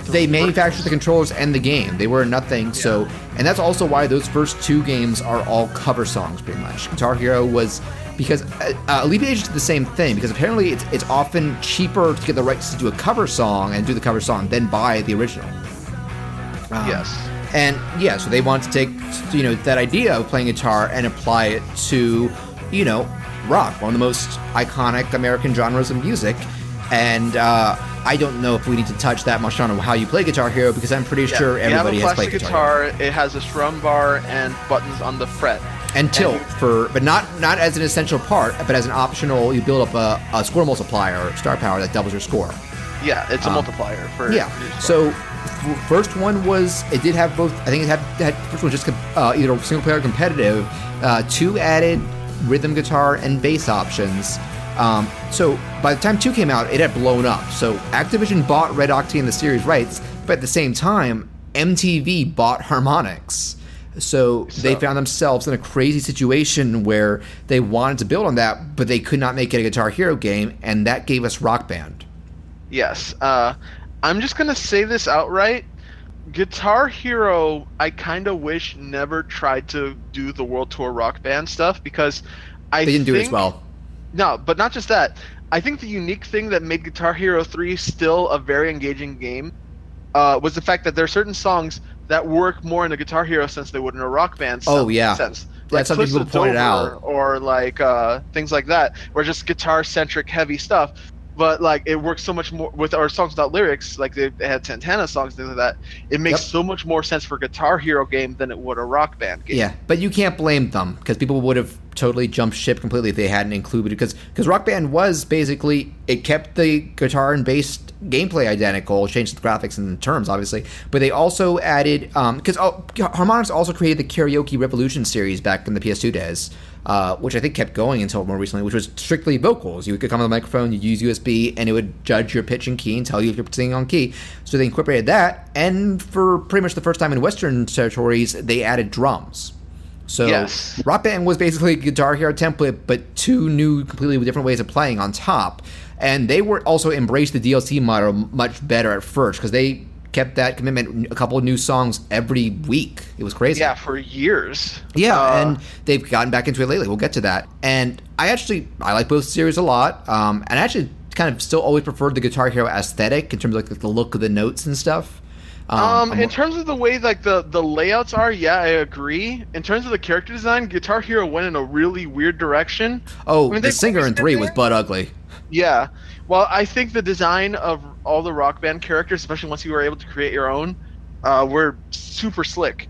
They manufactured the controllers and the game. They were nothing. Yeah. So, and that's also why those first two games are all cover songs, pretty much. Guitar Hero was. Because Alleviation did the same thing, because apparently it's often cheaper to get the rights to do a cover song and do the cover song than buy the original. Yes. And yeah, so they wanted to take that idea of playing guitar and apply it to rock, one of the most iconic American genres of music. And I don't know if we need to touch that much on how you play Guitar Hero, because I'm pretty sure everybody has played Guitar Hero. It has a strum bar and buttons on the fret. And tilt but not as an essential part, but as an optional. You build up a score multiplier, star power that doubles your score. Yeah, it's a multiplier for. Yeah. So first one was it did have both. I think it had first one just either single player or competitive. Two added rhythm guitar and bass options. So by the time 2 came out, it had blown up. So Activision bought Red Octane the series rights, but at the same time, MTV bought Harmonix. So they found themselves in a crazy situation where they wanted to build on that, but they could not make it a Guitar Hero game, and that gave us Rock Band. Yes. I'm just going to say this outright. Guitar Hero, I kind of wish never tried to do the World Tour Rock Band stuff, because they didn't do it as well. No, but not just that. I think the unique thing that made Guitar Hero 3 still a very engaging game was the fact that there are certain songs that work more in a Guitar Hero sense than they would in a Rock Band sense. Oh, yeah. Sense. That's something people pointed out. Or like things like that, or just guitar-centric heavy stuff. But like it works so much more with our songs without lyrics. Like they had Santana songs, things like that. It makes so much more sense for a Guitar Hero game than it would a Rock Band game. Yeah, but you can't blame them, because people would have totally jumped ship completely if they hadn't included it. Because Rock Band was basically, it kept the guitar and bass gameplay identical, changed the graphics and the terms, obviously. But they also added, because Harmonix also created the Karaoke Revolution series back in the PS2 days. Which I think kept going until more recently, which was strictly vocals. You could come on the microphone, you'd use USB, and it would judge your pitch and key and tell you if you're singing on key. So they incorporated that, and for pretty much the first time in Western territories, they added drums. So Rock Band was basically a Guitar Hero template, but two new, completely different ways of playing on top. And they were also embraced the DLC model much better at first, because they kept that commitment, a couple of new songs every week. It was crazy. Yeah, for years. Yeah, and they've gotten back into it lately. We'll get to that. And I like both series a lot. And I actually kind of still always preferred the Guitar Hero aesthetic in terms of like the look of the notes and stuff. In terms of the way like the layouts are, yeah, I agree. In terms of the character design, Guitar Hero went in a really weird direction. Oh, I mean, the singer in 3 was butt ugly. Yeah. Well, I think the design of all the Rock Band characters, especially once you were able to create your own, were super slick.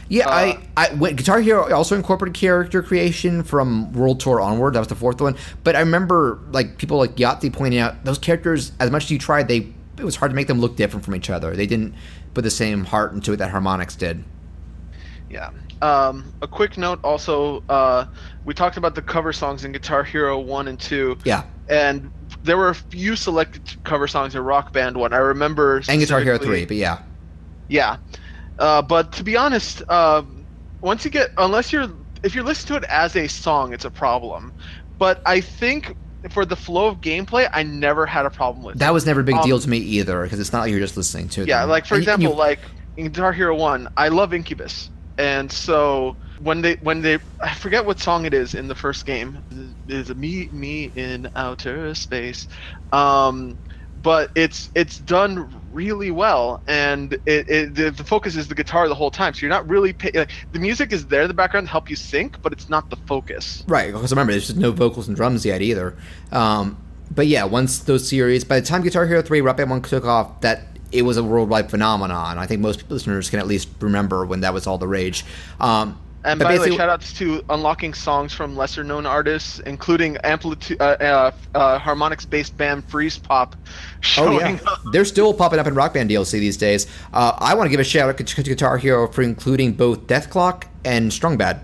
Yeah, Guitar Hero also incorporated character creation from World Tour onward. That was the fourth one. But I remember like people like Yahtzee pointing out those characters, as much as you tried, it was hard to make them look different from each other. They didn't put the same heart into it that Harmonix did. Yeah. A quick note also, we talked about the cover songs in Guitar Hero 1 and 2. Yeah. And there were a few selected cover songs in Rock Band 1. I remember and Guitar Hero 3, but yeah. Yeah. But to be honest, once you get, if you're listening to it as a song, it's a problem. But I think for the flow of gameplay, I never had a problem with it. That was never a big deal to me either, because it's not like you're just listening to it. Yeah, like for example, like in Guitar Hero 1, I love Incubus. And so when they I forget what song it is in the first game. It is a Meet Me in Outer Space. But it's done really well, and the focus is the guitar the whole time. So you're not really the music is there in the background to help you sync, but it's not the focus. Right, because remember, there's just no vocals and drums yet either. But yeah, once those series, by the time Guitar Hero 3, Rock Band 1 took off, that it was a worldwide phenomenon. I think most listeners can at least remember when that was all the rage. And by the way, shout-outs to unlocking songs from lesser-known artists, including Amplitude, Harmonix-based band Freeze Pop. They're still popping up in Rock Band DLC these days. I want to give a shout-out to Guitar Hero for including both Death Clock and Strung Bad.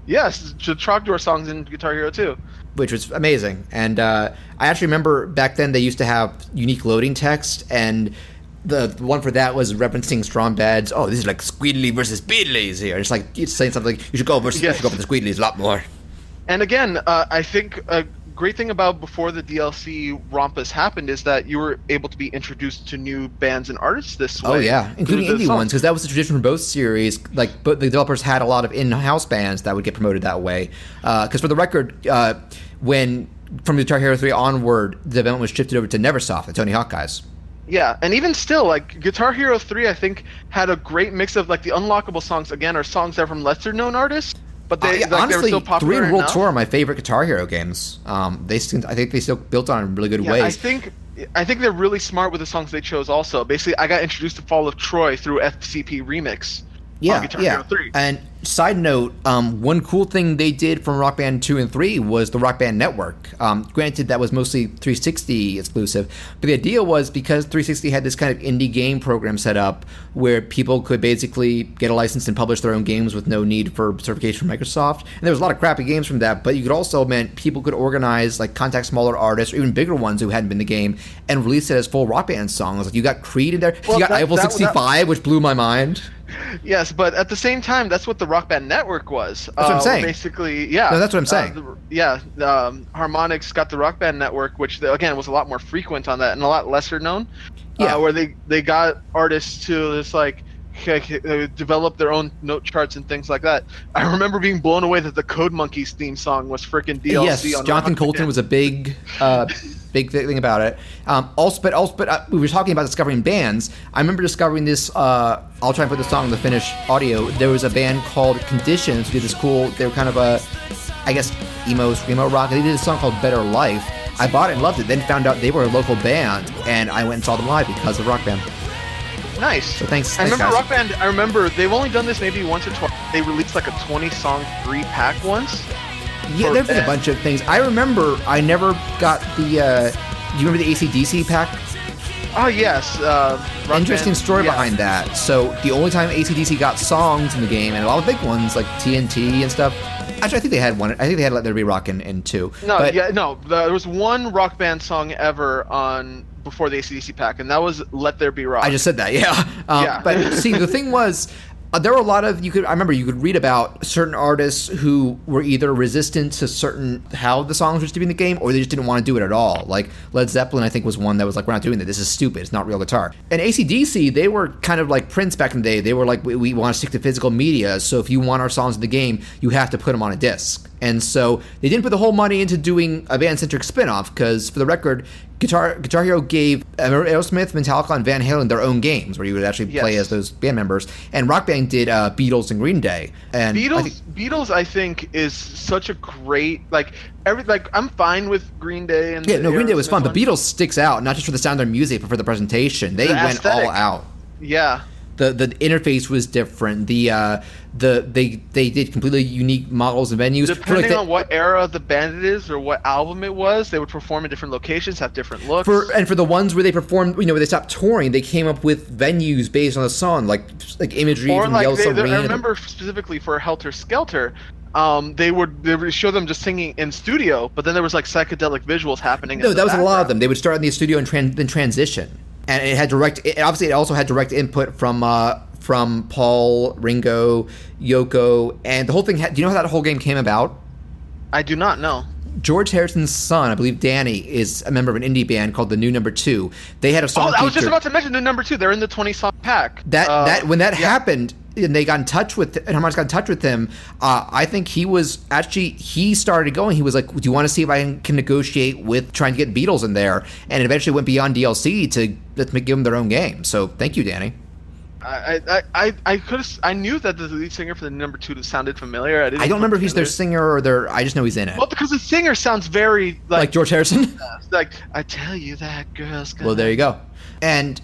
Yes, the Trogdor songs in Guitar Hero 2. Which was amazing. And I actually remember back then they used to have unique loading text, and the one for that was referencing Strong Bad's, this is like Squeedly versus Beedleys here. It's like, it's saying something like, you should go for the Squeedleys a lot more. And again, I think a great thing about before the DLC Rompus happened is that you were able to be introduced to new bands and artists this way. Oh yeah, including indie ones, because that was the tradition for both series. Like, but the developers had a lot of in-house bands that would get promoted that way. Because for the record, when from Guitar Hero 3 onward, the development was shifted over to Neversoft, the Tony Hawk guys. Yeah, and even still, like, Guitar Hero 3, I think, had a great mix of, like, the unlockable songs, again, are songs that are from lesser-known artists, but honestly, they were still popular 3 and World enough. Tour are my favorite Guitar Hero games. I think they still built on in really good ways. I think they're really smart with the songs they chose also. Basically, I got introduced to Fall of Troy through FCP Remix on Guitar Hero 3. And side note, one cool thing they did from Rock Band 2 and 3 was the Rock Band Network. Granted, that was mostly 360 exclusive, but the idea was because 360 had this kind of indie game program set up where people could basically get a license and publish their own games with no need for certification from Microsoft. And there was a lot of crappy games from that, but you could also meant people could organize, like, contact smaller artists or even bigger ones who hadn't been in the game and release it as full Rock Band songs. Like, you got Creed in there. You got Eiffel 65, which blew my mind. Yes, but at the same time, that's what the Rock Band Network was. That's what I'm saying. Basically, yeah. No, that's what I'm saying. Harmonix got the Rock Band Network, which, again, was a lot more frequent on that and a lot lesser known. Yeah. Where they got artists to just, like, develop their own note charts and things like that. I remember being blown away that the Code Monkeys theme song was freaking DLC. Yes, Jonathan Coulton was a big thing about it. But we were talking about discovering bands. I remember discovering this. I'll try and put the song in the finished audio. There was a band called Conditions who did this cool. They were kind of emo rock. They did a song called Better Life. I bought it and loved it. Then found out they were a local band, and I went and saw them live because of Rock Band. Nice. So thanks. I remember guys. Rock Band. I remember they've only done this maybe once or twice. They released like a 20-song 3-pack once. Yeah, there's been a bunch of things. I remember I never got the. Do you remember the AC/DC pack? Oh yes. Interesting story behind that. So the only time AC/DC got songs in the game, and a lot of big ones like TNT and stuff. Actually, I think they had one. I think they had Let There Be Rock in 2. There was one Rock Band song ever on before the AC/DC pack, and that was Let There Be Rock. I just said that, yeah. But see, the thing was, there were a lot of I remember you could read about certain artists who were either resistant to how the songs were to be in the game, or they just didn't want to do it at all. Like Led Zeppelin, I think, was one that was like, we're not doing that. This is stupid. It's not real guitar. And AC/DC, they were kind of like Prince back in the day. They were like, we want to stick to physical media. So if you want our songs in the game, you have to put them on a disc. And so they didn't put the whole money into doing a band-centric spin-off because, for the record, Guitar Hero gave Aerosmith, Metallica, and Van Halen their own games where you would actually play as those band members. And Rock Band did Beatles and Green Day. And Beatles, I think, is such a great I'm fine with Green Day and Green Day was fun, but Beatles sticks out not just for the sound of their music, but for the presentation. They went all out. Yeah. The interface was different. They did completely unique models and venues. Depending on what era the band it is or what album it was, they would perform in different locations, have different looks. For the ones where they performed, where they stopped touring, they came up with venues based on the song, like imagery from Yellow Submarine. I remember specifically for Helter Skelter, they would show them just singing in studio, but then there was psychedelic visuals happening. No, that was a lot of them. They would start in the studio and then transition. And it had obviously it also had direct input from Paul, Ringo, Yoko, and the whole thing. Do you know how that whole game came about? I do not know. George Harrison's son, I believe Danny, is a member of an indie band called the New Number 2. They had a song. I was just about to mention the Number 2. They're in the 20-song pack. When that happened, and they got in touch with, and Harmonix got in touch with him, I think he started going. He was like, "Do you want to see if I can negotiate with trying to get Beatles in there?" And it eventually went beyond DLC to give them their own game. So thank you, Danny. I knew that the lead singer for the Number 2 sounded familiar. I don't remember if he's their singer or I just know he's in it. Well, because the singer sounds very like George Harrison. I tell you that girl's gonna... Well, there you go. And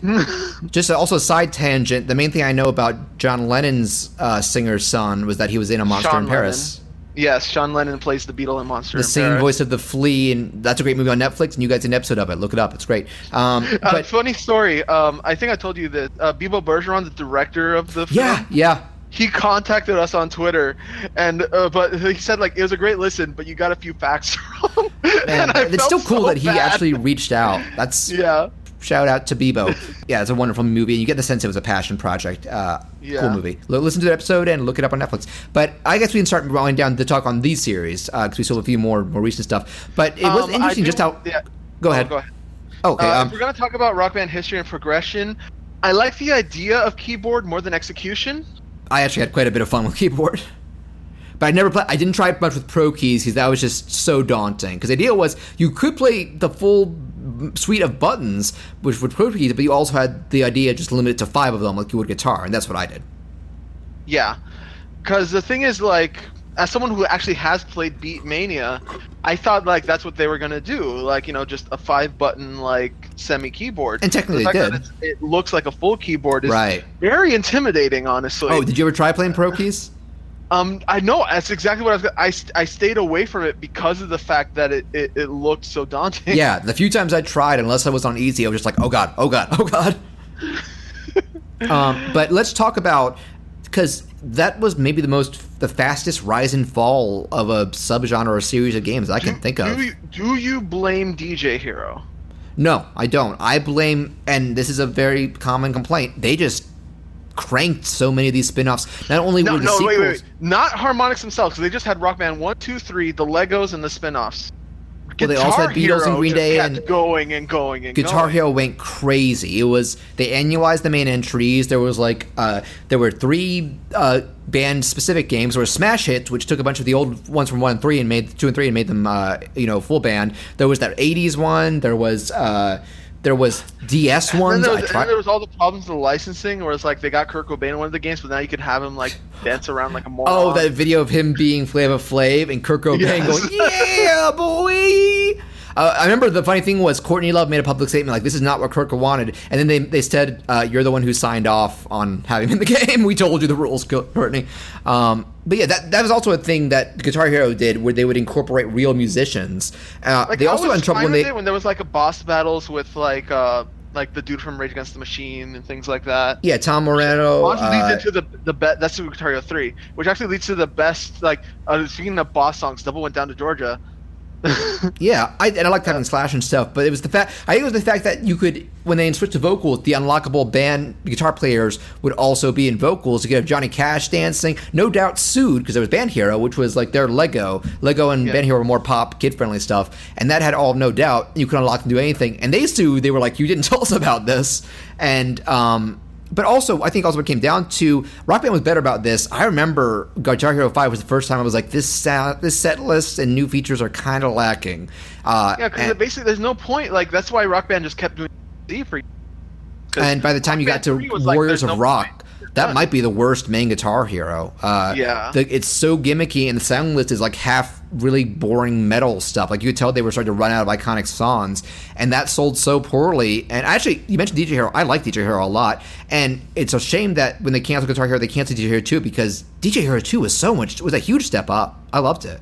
just also a side tangent, the main thing I know about John Lennon's singer's son was that he was in A Monster in Paris. Yes, Sean Lennon plays the Beatle in Monster in Paris. The singing voice of the Flea, and that's a great movie on Netflix, and you guys did an episode of it. Look it up. It's great. But funny story. I think I told you that Bibo Bergeron, the director of the film, he contacted us on Twitter, and but he said it was a great listen, but you got a few facts wrong. Man, it's still cool that he actually reached out. That's shout out to Bibo. Yeah, it's a wonderful movie, and you get the sense it was a passion project. Cool movie. Listen to the episode and look it up on Netflix. But I guess we can start rolling down the talk on these series because we still have a few more recent stuff. But it was interesting just how. Yeah. Go ahead. Okay. If we're going to talk about Rock Band history and progression, I like the idea of keyboard more than execution. I actually had quite a bit of fun with keyboard. But I didn't try much with Pro Keys because that was just so daunting. Because the idea was you could play the full suite of buttons with Pro Keys, but you also had the idea just limit it to 5 of them like you would guitar, and that's what I did. Yeah, because the thing is, as someone who actually has played Beatmania, I thought that's what they were gonna do, just a 5-button semi keyboard. And technically they did. It looks like a full keyboard is very intimidating, honestly. Oh, did you ever try playing Pro Keys? I know that's exactly what I stayed away from it because of the fact that it looked so daunting. Yeah, the few times I tried, unless I was on easy, I was just like, oh god. But let's talk about, because that was maybe the fastest rise and fall of a subgenre or a series of games I can think of. Do you blame DJ Hero? No, I don't. I blame, and this is a very common complaint, they just cranked so many of these spin-offs. Not only were the sequels... Wait. Not Harmonix themselves, because they just had Rock Band 1, 2, 3, the Legos, and the spin-offs. Well, they also had Beatles and Green Day, and going. Guitar Hero went crazy. They annualized the main entries. There was there were 3 band specific games. There was Smash Hits, which took a bunch of the old ones from 1 and 3 and made 2 and 3 and made them full band. There was that 80s one. There was DS ones. And then there was all the problems with the licensing, where it's they got Kurt Cobain in one of the games, but now you could have him dance around like a moron. Oh, that video of him being Flava Flav and Kurt Cobain going, "Yeah, boy." I remember the funny thing was Courtney Love made a public statement this is not what Kurt wanted, and then they said, "You're the one who signed off on having him in the game. We told you the rules, Courtney." But yeah, that was also a thing that Guitar Hero did, where they would incorporate real musicians. They also got in trouble when there was a boss battles with the dude from Rage Against the Machine and things like that. Yeah, Tom Morello. Leads into the best. That's Guitar Hero 3, which actually leads to the best. Speaking of boss songs, Double Went Down to Georgia. Yeah, I liked having Slash and stuff, but it was the fact that you could, when they switched to vocals, the unlockable band guitar players would also be in vocals. You could have Johnny Cash dancing. No Doubt sued because there was Band Hero, which was their Lego and Band Hero were more pop, kid-friendly stuff, and that had all of No Doubt. You could unlock and do anything, and they sued. They were like, you didn't tell us about this, and But also, I think also what it came down to, Rock Band was better about this. I remember Guitar Hero 5 was the first time I was like, this set list and new features are kind of lacking. Yeah, because basically there's no point. Like, that's why Rock Band just kept doing D for you. And by the time you got to Warriors of Rock, that might be the worst main Guitar Hero. It's so gimmicky, and the sound list is like half really boring metal stuff. Like, you could tell they were starting to run out of iconic songs, and that sold so poorly. And actually, you mentioned DJ Hero. I like DJ Hero a lot, and it's a shame that when they canceled Guitar Hero, they canceled DJ Hero 2, because DJ Hero 2 was a huge step up. I loved it.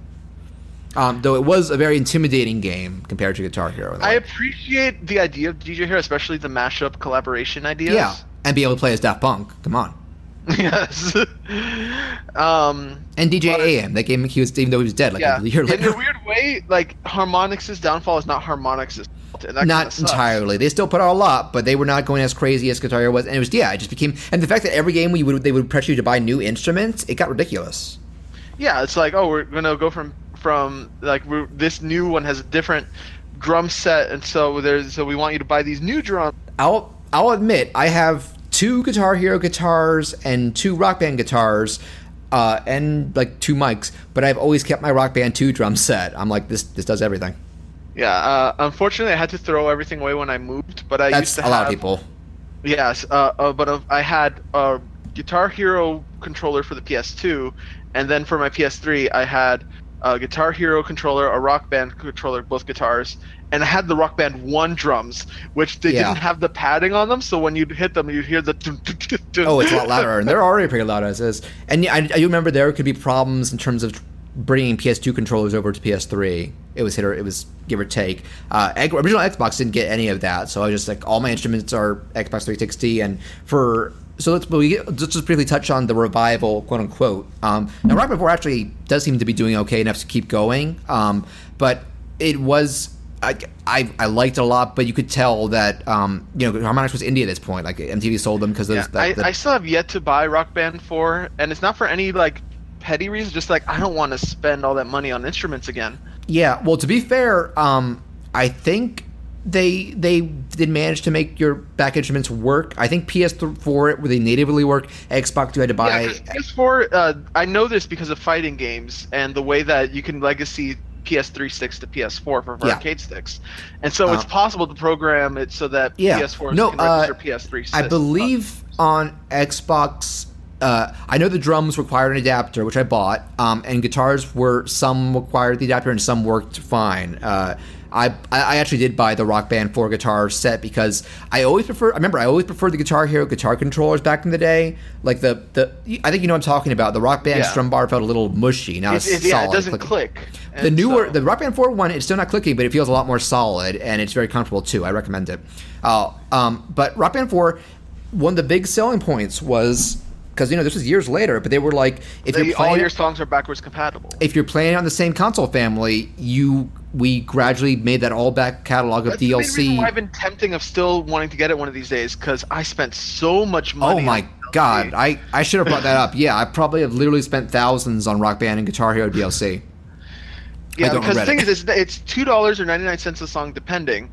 Though it was a very intimidating game compared to Guitar Hero. I appreciate the idea of DJ Hero, especially the mashup collaboration ideas. Yeah, and be able to play as Daft Punk. Come on. Yes. And DJ AM, that game, even though he was dead, like a year later. In a weird way, like, Harmonix's downfall is not Harmonix's fault. And that not entirely. They still put out a lot, but they were not going as crazy as Guitar Hero was. And it just became, and the fact that every game they would pressure you to buy new instruments, it got ridiculous. Yeah, it's like, oh, we're gonna go from like, this new one has a different drum set, and so we want you to buy these new drums. I'll admit, I have 2 Guitar Hero guitars and 2 Rock Band guitars, and like 2 mics, but I've always kept my Rock Band 2 drum set. I'm like, this does everything. Yeah, unfortunately, I had to throw everything away when I moved, but I used to have... That's a lot of people. Yes, but I had a Guitar Hero controller for the PS2, and then for my PS3, I had a Guitar Hero controller, a Rock Band controller, both guitars, and I had the Rock Band 1 drums, which they didn't have the padding on them, so when you'd hit them, you'd hear the... Oh, it's a lot louder, and they're already pretty loud as is. And I remember there could be problems in terms of bringing PS2 controllers over to PS3. It was give or take. Original Xbox didn't get any of that, so I was just like, all my instruments are Xbox 360, and so let's just briefly touch on the revival, quote unquote. Now, Rock Band 4 actually does seem to be doing okay enough to keep going, but it was... I liked it a lot, but you could tell that Harmonix was indie at this point. Like, MTV sold them because I still have yet to buy Rock Band 4, and it's not for any like petty reason. Just like, I don't want to spend all that money on instruments again. Yeah, well, to be fair, I think they did manage to make your back instruments work. I think PS4 where they natively work. Xbox, you had to buy. Yeah, PS4. I know this because of fighting games and the way that you can legacy PS3 sticks to PS4 for arcade sticks, and so it's possible to program it so that PS4 can register PS3 sticks. I believe on Xbox, I know the drums required an adapter, which I bought, and guitars some required the adapter and some worked fine. I actually did buy the Rock Band 4 guitar set because I always preferred the Guitar Hero guitar controllers back in the day. Like I think you know what I'm talking about. The Rock Band strum bar felt a little mushy, not as solid. It doesn't click. The Rock Band 4 one, it's still not clicking, but it feels a lot more solid, and it's very comfortable too. I recommend it. But Rock Band 4, one of the big selling points was, because this was years later, but they were like, all your songs are backwards compatible. If you're playing on the same console family, we gradually made that all back catalog of DLC. That's the reason why I've been tempting of still wanting to get it one of these days, because I spent so much money. Oh my god, I should have brought that up. Yeah, I probably have literally spent thousands on Rock Band and Guitar Hero DLC. Yeah, because the thing is, it's $2 or 99 cents a song, depending.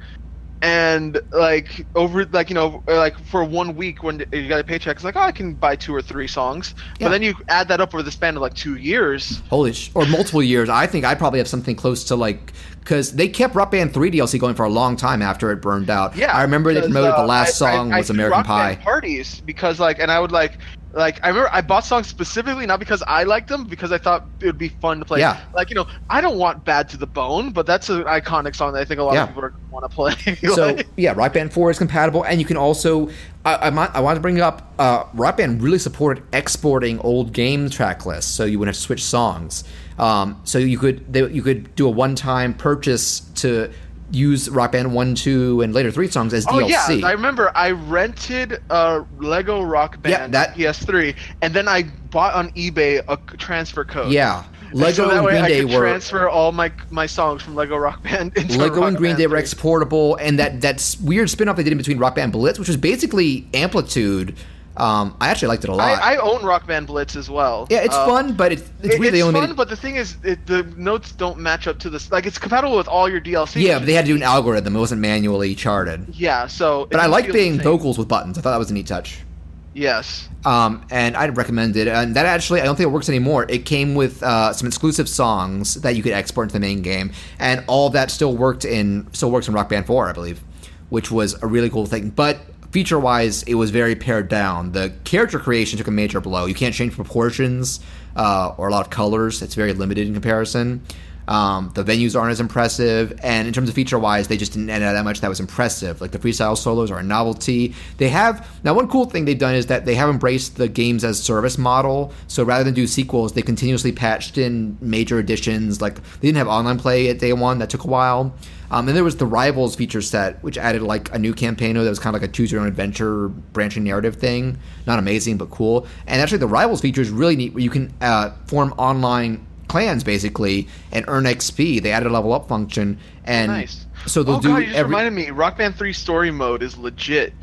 And like for 1 week when you got a paycheck, it's like, I can buy 2 or 3 songs. But then you add that up over the span of like 2 years. Or multiple years. I think I probably have something close to because they kept Rock Band 3 DLC going for a long time after it burned out. Yeah, I remember they promoted the last song was American Rock Pie. Band parties because and I would I remember I bought songs specifically not because I liked them, because I thought it would be fun to play. Yeah. I don't want Bad to the Bone, but that's an iconic song that I think a lot of people want to play. So Rock Band 4 is compatible, and you can also I want to bring up Rock Band really supported exporting old game track lists, so you wouldn't have to switch songs. So you could do a one-time purchase to use Rock Band 1, 2, and later 3 songs as DLC. Oh yeah, I remember I rented Lego Rock Band PS3, and then I bought on eBay a transfer code. Yeah, Lego and Green Day were transfer all my songs from Lego Rock Band into Lego Rock and Green Band Day were 3. exportable, and that weird spin-off they did in between Rock Band Blitz, which was basically Amplitude. I actually liked it a lot. I own Rock Band Blitz as well. Yeah, it's fun, but it's really only fun. But the thing is, the notes don't match up to this. Like, it's compatible with all your DLC. Yeah, but they had to do an algorithm. It wasn't manually charted. Yeah, so. But I like being vocals with buttons. I thought that was a neat touch. Yes. And I'd recommend it. And that actually, I don't think it works anymore. It came with some exclusive songs that you could export into the main game, and all of that still works in Rock Band 4, I believe, which was a really cool thing. But feature-wise, it was very pared down. The character creation took a major blow. You can't change proportions or a lot of colors. It's very limited in comparison. The venues aren't as impressive, and in terms of feature-wise, they just didn't add that much that was impressive. Like the freestyle solos are a novelty. Now one cool thing they've done is that they have embraced the games as service model. So rather than do sequels, they continuously patched in major additions. Like they didn't have online play at day one. That took a while. And there was the Rivals feature set, which added like a new campaign that was kind of like a choose-your-own-adventure branching narrative thing. Not amazing, but cool. And actually, the Rivals feature is really neat, where you can form online clans basically and earn XP. They added a level up function, and nice. So they'll do. God, you just reminded me. Rock Band 3 story mode is legit.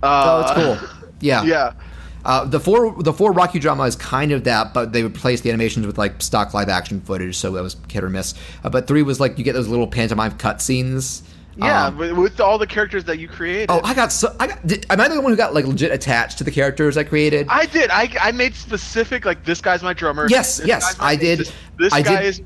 Oh, it's cool. Yeah. Yeah. The four Rocky drama is kind of that, but they replaced the animations with like stock live action footage, so that was hit or miss. But 3 was like you get those little pantomime cutscenes. Yeah, with all the characters that you created. Oh, am I the only one who got like legit attached to the characters I created? I did. I made specific, like, this guy's my drummer. Yes, I did. This guy is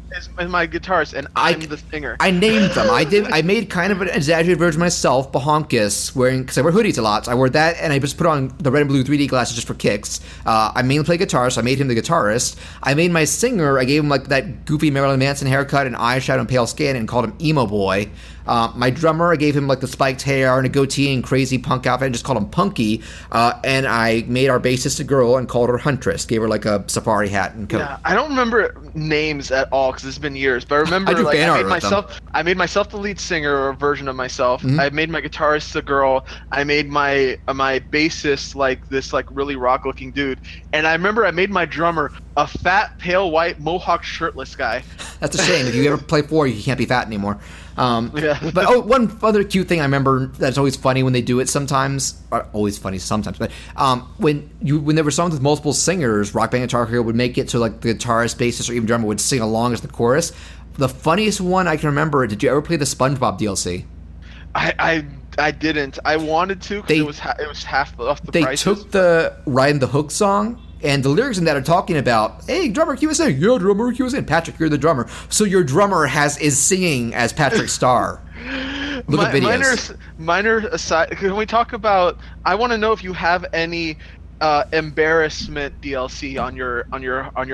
my guitarist, and I'm the singer. I named them. I made kind of an exaggerated version myself, Bahonkus, because I wear hoodies a lot. So I wore that, and I just put on the red and blue 3D glasses just for kicks. I mainly play guitar, so I made him the guitarist. I made my singer, I gave him like that goofy Marilyn Manson haircut and eyeshadow and pale skin, and called him Emo Boy. My drummer, I gave him like the spiked hair and a goatee and crazy punk outfit and just called him Punky. And I made our bassist a girl and called her Huntress. Gave her like a safari hat and coat. Yeah, I don't remember names at all because it's been years. But I remember I made myself the lead singer, or a version of myself. Mm-hmm. I made my guitarist a girl. I made my bassist like this like really rock looking dude. And I remember I made my drummer a fat, pale white, mohawk shirtless guy. That's a shame. If you ever play 4, you can't be fat anymore. Yeah. But one other cute thing I remember that's always funny when they do it sometimes, always funny sometimes, but when there were songs with multiple singers, Rock Band Guitar Hero would make it so like the guitarist, bassist, or even drummer would sing along as the chorus. The funniest one I can remember, did you ever play the SpongeBob DLC? I didn't. I wanted to because it was half off the prices. They took the Riding the Hook song, and the lyrics in that are talking about, hey, drummer, cue us in. Yeah, drummer, cue us in. Patrick, you're the drummer. So your drummer is singing as Patrick Starr. Look at videos. Minor aside, can we talk about, I want to know if you have any embarrassment DLC on your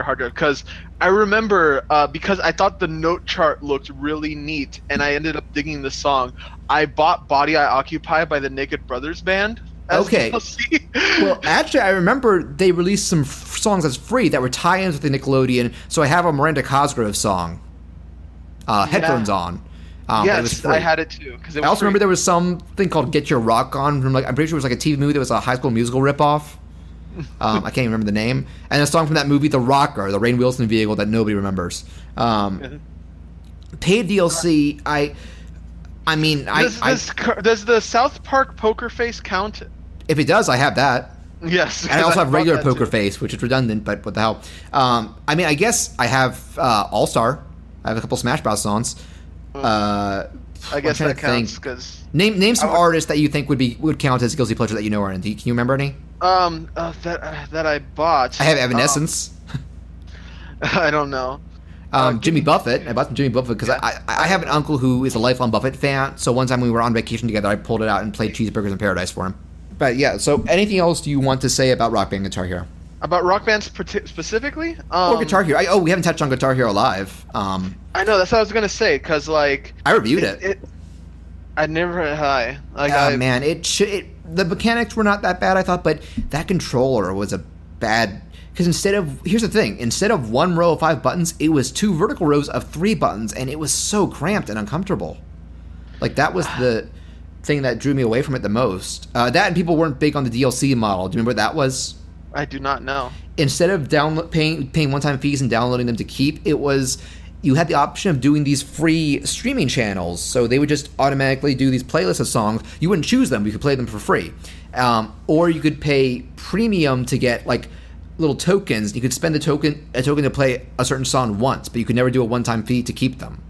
hard drive, because I remember because I thought the note chart looked really neat, and I ended up digging the song. I bought Body I Occupy by the Naked Brothers Band. Okay. Well, actually, I remember they released some songs as free that were tie-ins with the Nickelodeon. So I have a Miranda Cosgrove song, Headphones On. Yes, I had it too. I also remember there was something called Get Your Rock On from I'm pretty sure it was like a TV movie that was a High School Musical ripoff. I can't even remember the name. And a song from that movie, The Rocker, the Rainn Wilson vehicle that nobody remembers. Paid DLC, does the South Park Poker Face count? If it does, I have that. Yes. And I also have regular Poker Face, which is redundant, but what the hell. I guess I have All-Star. I have a couple Smash Bros. Songs. I guess that counts because name some artists that you think would count as guilty pleasure that you know are in. Can you remember any? That I bought. I have Evanescence. I don't know. Jimmy Buffett. I bought some Jimmy Buffett because I have an uncle who is a lifelong Buffett fan. So one time we were on vacation together, I pulled it out and played Cheeseburgers in Paradise for him. But yeah, so anything else do you want to say about Rock Band Guitar Hero? About Rock Band specifically? Or Guitar Hero. We haven't touched on Guitar Hero Live. I know, that's what I was going to say, because, like... I reviewed it. I never... Man, the mechanics were not that bad, I thought, but that controller was a bad... Because here's the thing, instead of one row of 5 buttons, it was 2 vertical rows of 3 buttons, and it was so cramped and uncomfortable. Like, that was the thing that drew me away from it the most. That and people weren't big on the DLC model. Do you remember what that was? I do not know. Instead of paying one-time fees and downloading them to keep, it was you had the option of doing these free streaming channels. So they would just automatically do these playlists of songs. You wouldn't choose them. You could play them for free. Or you could pay premium to get, like, little tokens. You could spend a token to play a certain song once, but you could never do a one-time fee to keep them.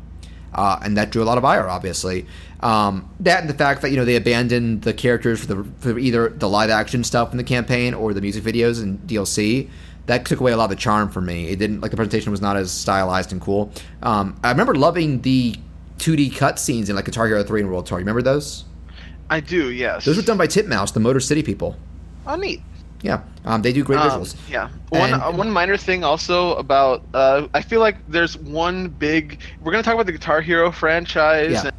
and that drew a lot of ire, obviously. That and the fact that they abandoned the characters for either the live action stuff in the campaign or the music videos and DLC. That took away a lot of the charm for me. It didn't, like, the presentation was not as stylized and cool. I remember loving the 2D cutscenes in, like, Guitar Hero 3 and World Tour. You remember those? I do, yes. Those were done by Titmouse, the Motor City people. Oh, neat. Yeah, they do great visuals. Yeah. One minor thing also about, I feel like there's one big, we're going to talk about the Guitar Hero franchise and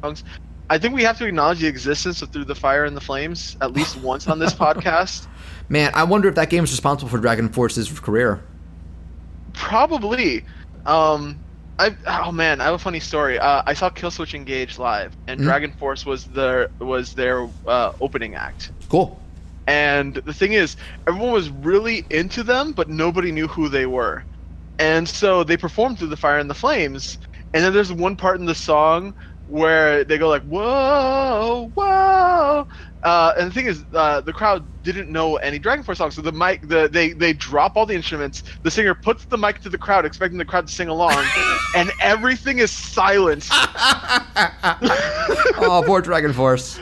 songs. I think we have to acknowledge the existence of Through the Fire and the Flames at least once on this podcast. Man, I wonder if that game is responsible for Dragon Force's career. Probably. I have a funny story. I saw Killswitch Engage live, and Dragon Force was their opening act. Cool. And the thing is, everyone was really into them, but nobody knew who they were. And so they performed Through the Fire and the Flames, and then there's one part in the song where they go like, whoa, whoa. And the thing is, the crowd didn't know any Dragon Force songs, so the mic, they drop all the instruments. The singer puts the mic to the crowd, expecting the crowd to sing along, and everything is silent. Oh, poor Dragon Force.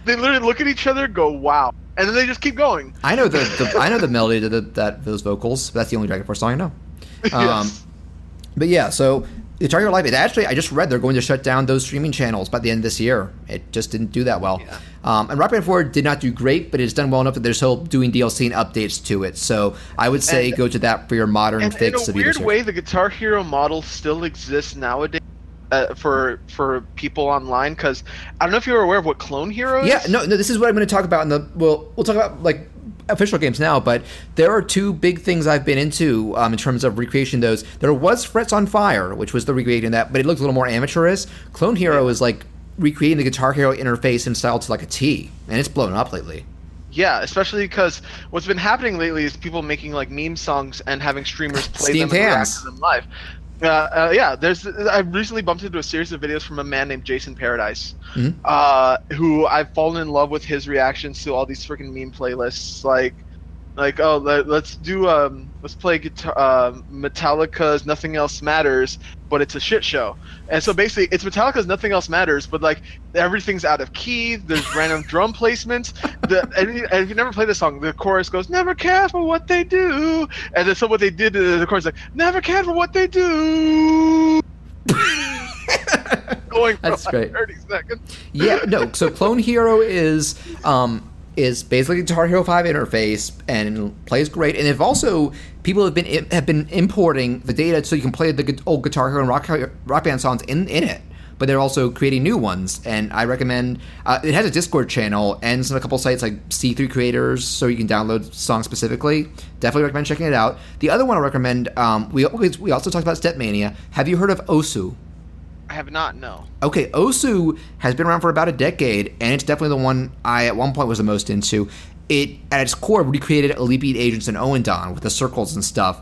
They literally look at each other, go, "Wow," and then they just keep going. I know the melody to those vocals. That's the only Dragon Force song I know. Yes. But yeah, so Guitar Hero Live, I just read they're going to shut down those streaming channels by the end of this year. It just didn't do that well. Yeah. And Rock Band 4 did not do great, but it's done well enough that they're still doing DLC and updates to it. So I would say go to that for your modern fix. In a weird way, the Guitar Hero model still exists nowadays for people online, because I don't know if you're aware of what Clone Hero is. Yeah, no, this is what I'm going to talk about we'll talk about, like, official games now, but there are two big things I've been into in terms of recreation of those. There was Frets on Fire, which was the recreating that, but it looked a little more amateurish. Clone Hero is like recreating the Guitar Hero interface and style to like a T, and it's blown up lately. Yeah, especially because what's been happening lately is people making like meme songs and having streamers play them and react to them live. I recently bumped into a series of videos from a man named Jason Paradise, who I've fallen in love with his reactions to all these freaking meme playlists. Let's play Metallica's Nothing Else Matters, but it's a shit show. And so basically, it's Metallica's Nothing Else Matters, but like everything's out of key. There's random drum placements. And if you never played the song, the chorus goes, "Never care for what they do," and then so what they did, the chorus is like, "Never care for what they do." Going for That's like great. 30 seconds. Yeah, no. So Clone Hero is basically a Guitar Hero 5 interface and plays great. And if also people have been importing the data so you can play the old Guitar Hero and Rock Band songs in it, but they're also creating new ones. And I recommend it has a Discord channel and a couple sites like C3 Creators, so you can download songs specifically. Definitely recommend checking it out. The other one I recommend, we also talked about Stepmania. Have you heard of Osu? I have not, no. Okay, Osu has been around for about a decade, and it's definitely the one I at one point was the most into. It, at its core, recreated Elite Agents in Ouendan with the circles and stuff.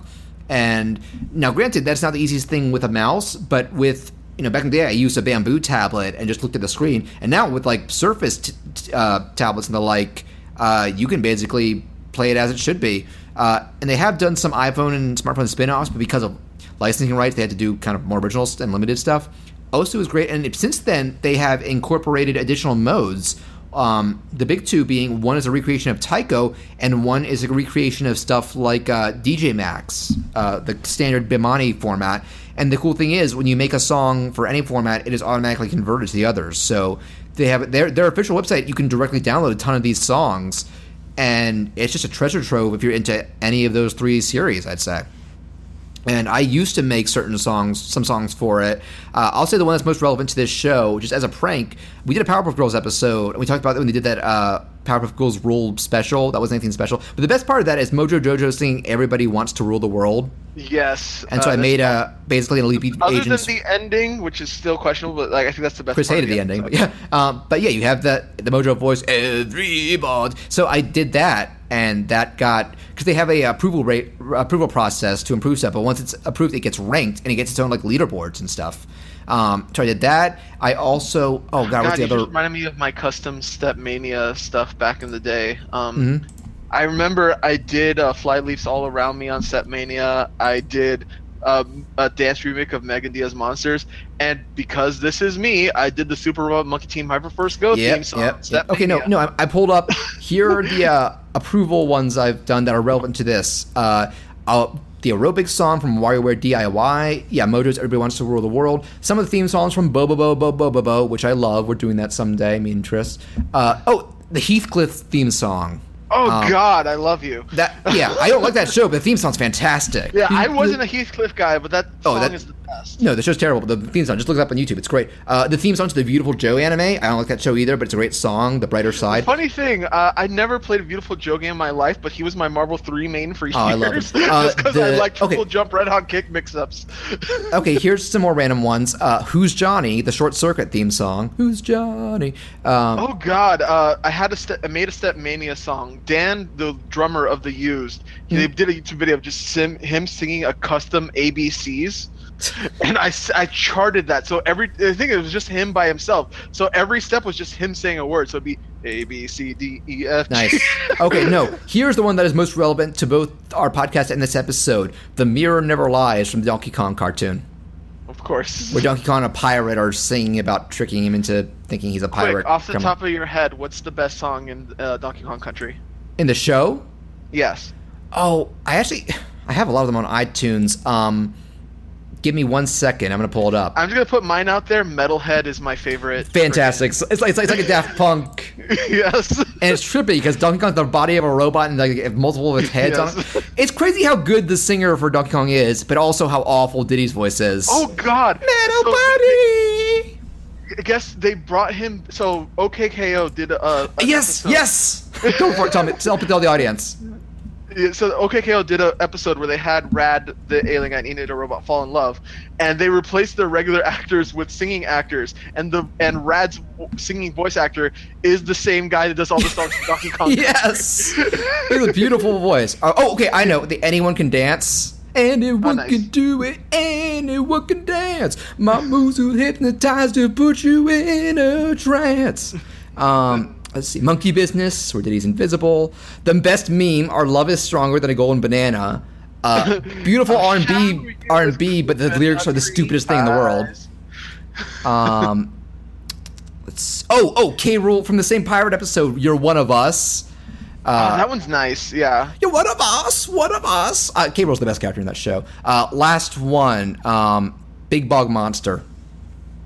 And now, granted, that's not the easiest thing with a mouse, but with, back in the day, I used a bamboo tablet and just looked at the screen. And now with, like, Surface tablets and the like, you can basically play it as it should be. And they have done some iPhone and smartphone spin-offs, but because of licensing rights, they had to do kind of more original and limited stuff. Osu is great, and since then, they have incorporated additional modes. The big two being, one is a recreation of Taiko, and one is a recreation of stuff like DJ Max, the standard Bimani format. And the cool thing is, when you make a song for any format, it is automatically converted to the others. So they have their official website. You can directly download a ton of these songs, and it's just a treasure trove if you're into any of those three series, I'd say. And I used to make some songs for it. I'll say the one that's most relevant to this show, just as a prank, we did a Powerpuff Girls episode, and we talked about that when they did that Powerpuff Girls Rule special. That wasn't anything special. But the best part of that is Mojo Jojo singing "Everybody Wants to Rule the World." Yes. And so I made basically an Elite Agents. Other than the ending, which is still questionable, but like I think that's the best Chris part hated the ending, but yeah. You have the Mojo voice, everybody. So I did that, and that got, because they have a approval process to improve stuff, but once it's approved, it gets ranked, and it gets its own like leaderboards and stuff. So I did that. I also, what's the other? You reminded me of my custom Stepmania stuff back in the day. I remember I did Flyleafs All Around Me on Stepmania. I did a dance remake of Megan Diaz Monsters, and because this is me, I did the Super Robot Monkey Team Hyperforce Go theme song. Yep. Okay, no, I pulled up. Here are the approval ones I've done that are relevant to this. The aerobic song from WarioWare DIY. Yeah, Mojo's Everybody Wants to Rule the World. Some of the theme songs from Bo Bo Bo Bo Bo Bo Bo, which I love. We're doing that someday, me and Tris. The Heathcliff theme song. Oh God, I love you. I don't like that show, but the theme song's fantastic. Yeah, I wasn't a Heathcliff guy, but that song is the best. No, the show's terrible, but the theme song, just look it up on YouTube. It's great. The theme song to the Beautiful Joe anime. I don't like that show either, but it's a great song. The Brighter Side. Funny thing, I never played a Beautiful Joe game in my life, but he was my Marble 3 main for years. I love him. Just because I like triple jump, red hot kick mix-ups. Okay, here's some more random ones. Who's Johnny? The Short Circuit theme song. Who's Johnny? Oh God, I made a Step Mania song. Dan, the drummer of the Used, they did a YouTube video of just him singing a custom ABCs, and I charted that. So I think it was just him by himself. So every step was just him saying a word. So it'd be A B C D E F. Nice. Okay, no. Here's the one that is most relevant to both our podcast and this episode: "The Mirror Never Lies" from the Donkey Kong cartoon. Of course. Where Donkey Kong, a pirate, are singing about tricking him into thinking he's a pirate. Quick, off the top of your head, what's the best song in Donkey Kong Country? In the show? Yes. Oh, I have a lot of them on iTunes. Give me 1 second. I'm going to pull it up. I'm just going to put mine out there. Metalhead is my favorite. Fantastic. It's like a Daft Punk. Yes. And it's trippy because Donkey Kong's the body of a robot and like multiple of its heads on it. It's crazy how good the singer for Donkey Kong is, but also how awful Diddy's voice is. Oh, God. Metal body! I guess they brought him. So OKKO did a yes. Go for it. Tell the audience. Yeah, so OKKO did an episode where they had Rad, the alien guy, and Enid, a robot, fall in love, and they replaced their regular actors with singing actors, and Rad's singing voice actor is the same guy that does all the songs for Donkey Kong. Yes, he has a beautiful voice. Okay, I know. The Anyone Can Dance. Anyone can do it, anyone can dance. My moves will hypnotize to put you in a trance. Let's see, Monkey Business, where Diddy's invisible. The best meme, Our Love is Stronger Than a Golden Banana. Beautiful R&B, but the lyrics are the stupidest thing in the world. K. Rool from the same pirate episode, You're One of Us. That one's nice, yeah. You're one of us. K. Rool's the best character in that show. Last one, Big Bog Monster.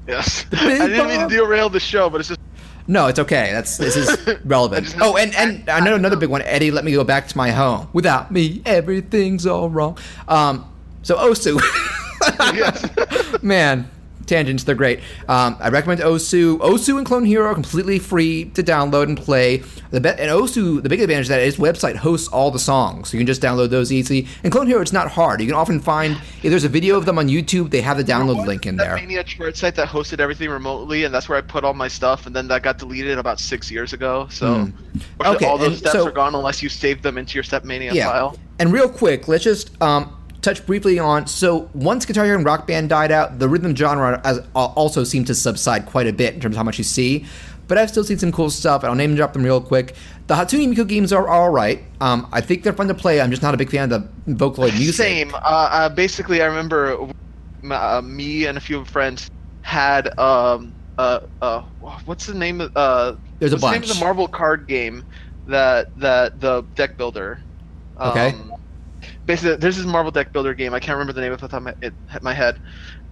Yes. I didn't mean to derail the show, but it's just... No, it's okay. This is relevant. And I know another big one. Eddie, Let Me Go Back to My Home. Without me, everything's all wrong. So Osu. Yes. Man, tangents, they're great. I recommend Osu. Osu and Clone Hero are completely free to download and play. And Osu, the big advantage is that its website hosts all the songs, so you can just download those easily. And Clone Hero, it's not hard. You can often find, if there's a video of them on YouTube, they have the download link in there. Mania chart site that hosted everything remotely, and that's where I put all my stuff, and then that got deleted about 6 years ago. So all those steps are gone unless you save them into your Stepmania file. And real quick, let's just touch briefly on, so once Guitar Hero and Rock Band died out, the rhythm genre also seemed to subside quite a bit in terms of how much you see, but I've still seen some cool stuff, and I'll name drop them real quick. The Hatsune Miku games are alright. I think they're fun to play. I'm just not a big fan of the Vocaloid music. Same. Basically, I remember me and a few friends had what's the name of there's a bunch. The name of the marble card game that the deck builder. Okay. Basically, there's this marble deck builder game. I can't remember the name off the top of my head.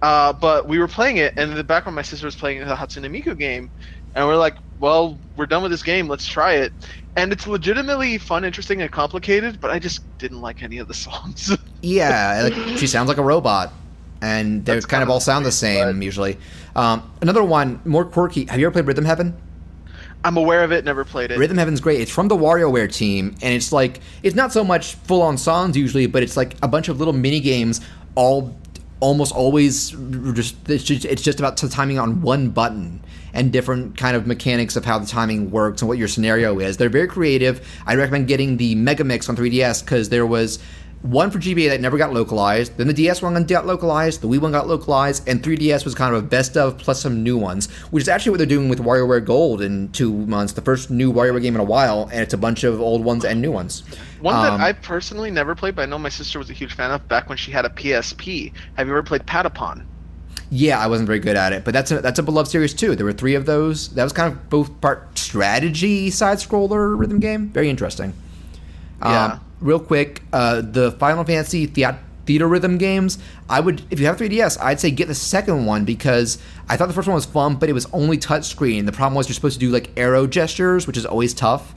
But we were playing it, and in the background, my sister was playing the Hatsune Miku game, and we're like, well, we're done with this game. Let's try it. And it's legitimately fun, interesting, and complicated, but I just didn't like any of the songs. Yeah, she sounds like a robot, and they kind of all sound the same, usually. Another one, more quirky. Have you ever played Rhythm Heaven? I'm aware of it, never played it. Rhythm Heaven's great. It's from the WarioWare team, and it's like, it's not so much full-on songs usually, but it's like a bunch of little mini-games, almost always it's just about timing on one button and different kind of mechanics of how the timing works and what your scenario is. They're very creative. I recommend getting the Mega Mix on 3DS because there was one for GBA that never got localized, then the DS one got localized, the Wii one got localized, and 3DS was kind of a best of plus some new ones, which is actually what they're doing with WarioWare Gold in 2 months, the first new WarioWare game in a while, and it's a bunch of old ones and new ones. One that I personally never played, but I know my sister was a huge fan of back when she had a PSP. Have you ever played Patapon? Yeah, I wasn't very good at it, but that's a beloved series too. There were 3 of those. That was kind of both part strategy side-scroller rhythm game. Very interesting. Yeah. Real quick, the Final Fantasy Theater rhythm games, if you have 3DS, I'd say get the second one because I thought the first one was fun, but it was only touchscreen. The problem was you're supposed to do like arrow gestures, which is always tough.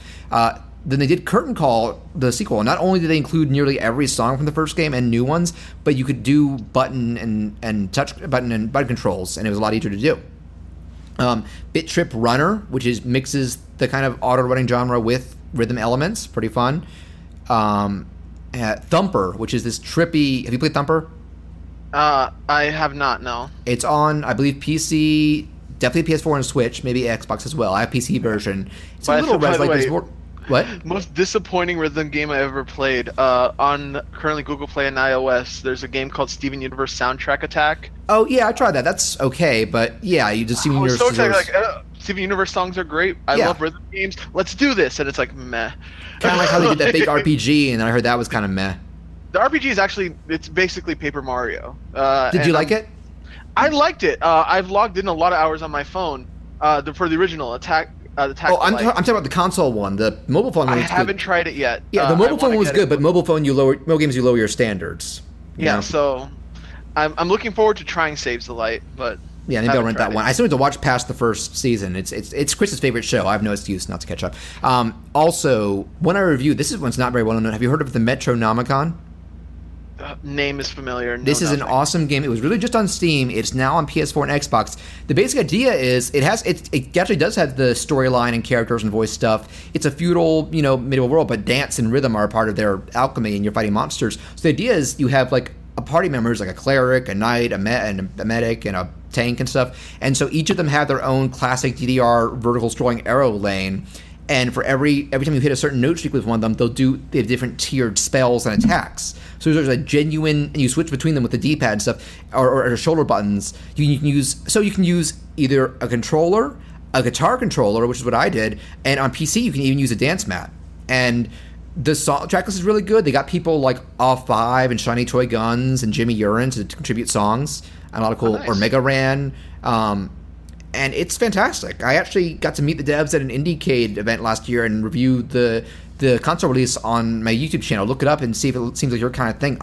Then they did Curtain Call, the sequel. Not only did they include nearly every song from the first game and new ones, but you could do button and button controls, and it was a lot easier to do. Bit Trip Runner, which mixes the kind of auto running genre with rhythm elements, pretty fun. Thumper, which is this trippy. Have you played Thumper? I have not. No. It's on, I believe, PC, definitely PS4 and Switch, maybe Xbox as well. I have PC version. It's a little res like. What? Most disappointing rhythm game I ever played. On currently Google Play and iOS, there's a game called Steven Universe Soundtrack Attack. Oh yeah, I tried that. That's okay, but yeah, you just Steven Universe. So excited, Steven Universe songs are great. I love rhythm games. Let's do this, and it's like meh. Kind of like how they did that big RPG, and I heard that was kind of meh. The RPG is it's basically Paper Mario. Did you like it? I liked it. I've logged in a lot of hours on my phone for the original Attack. I'm talking about the console one. The mobile phone one. I haven't tried it yet. Yeah, the mobile phone one was good, but mobile games you lower your standards. Yeah, so I'm looking forward to trying Saves the Light, but yeah, maybe I'll rent that one. I still need to watch past the first season. It's Chris's favorite show. I have no excuse not to catch up. Also, when I reviewed, this one's not very well known. Have you heard of the Metronomicon? Name is familiar. This is an awesome game. It was really just on Steam. It's now on PS4 and Xbox. The basic idea is it actually does have the storyline and characters and voice stuff. It's a feudal, medieval world, but dance and rhythm are a part of their alchemy, and you're fighting monsters. So the idea is you have like a party members, like a cleric, a knight, a medic, and a tank and stuff. And so each of them have their own classic DDR vertical scrolling arrow lane. And for every time you hit a certain note streak with one of them, they have different tiered spells and attacks. So there's a genuine, and you switch between them with the D-pad and stuff, or shoulder buttons. You can use either a controller, a guitar controller, which is what I did, and on PC you can even use a dance mat. And the track list is really good. They got people like Off 5 and Shiny Toy Guns and Jimmy Urine to contribute songs, and a lot of cool, or Mega Ran. And it's fantastic. I actually got to meet the devs at an IndieCade event last year and review the console release on my YouTube channel. Look it up and see if it seems like your kind of thing.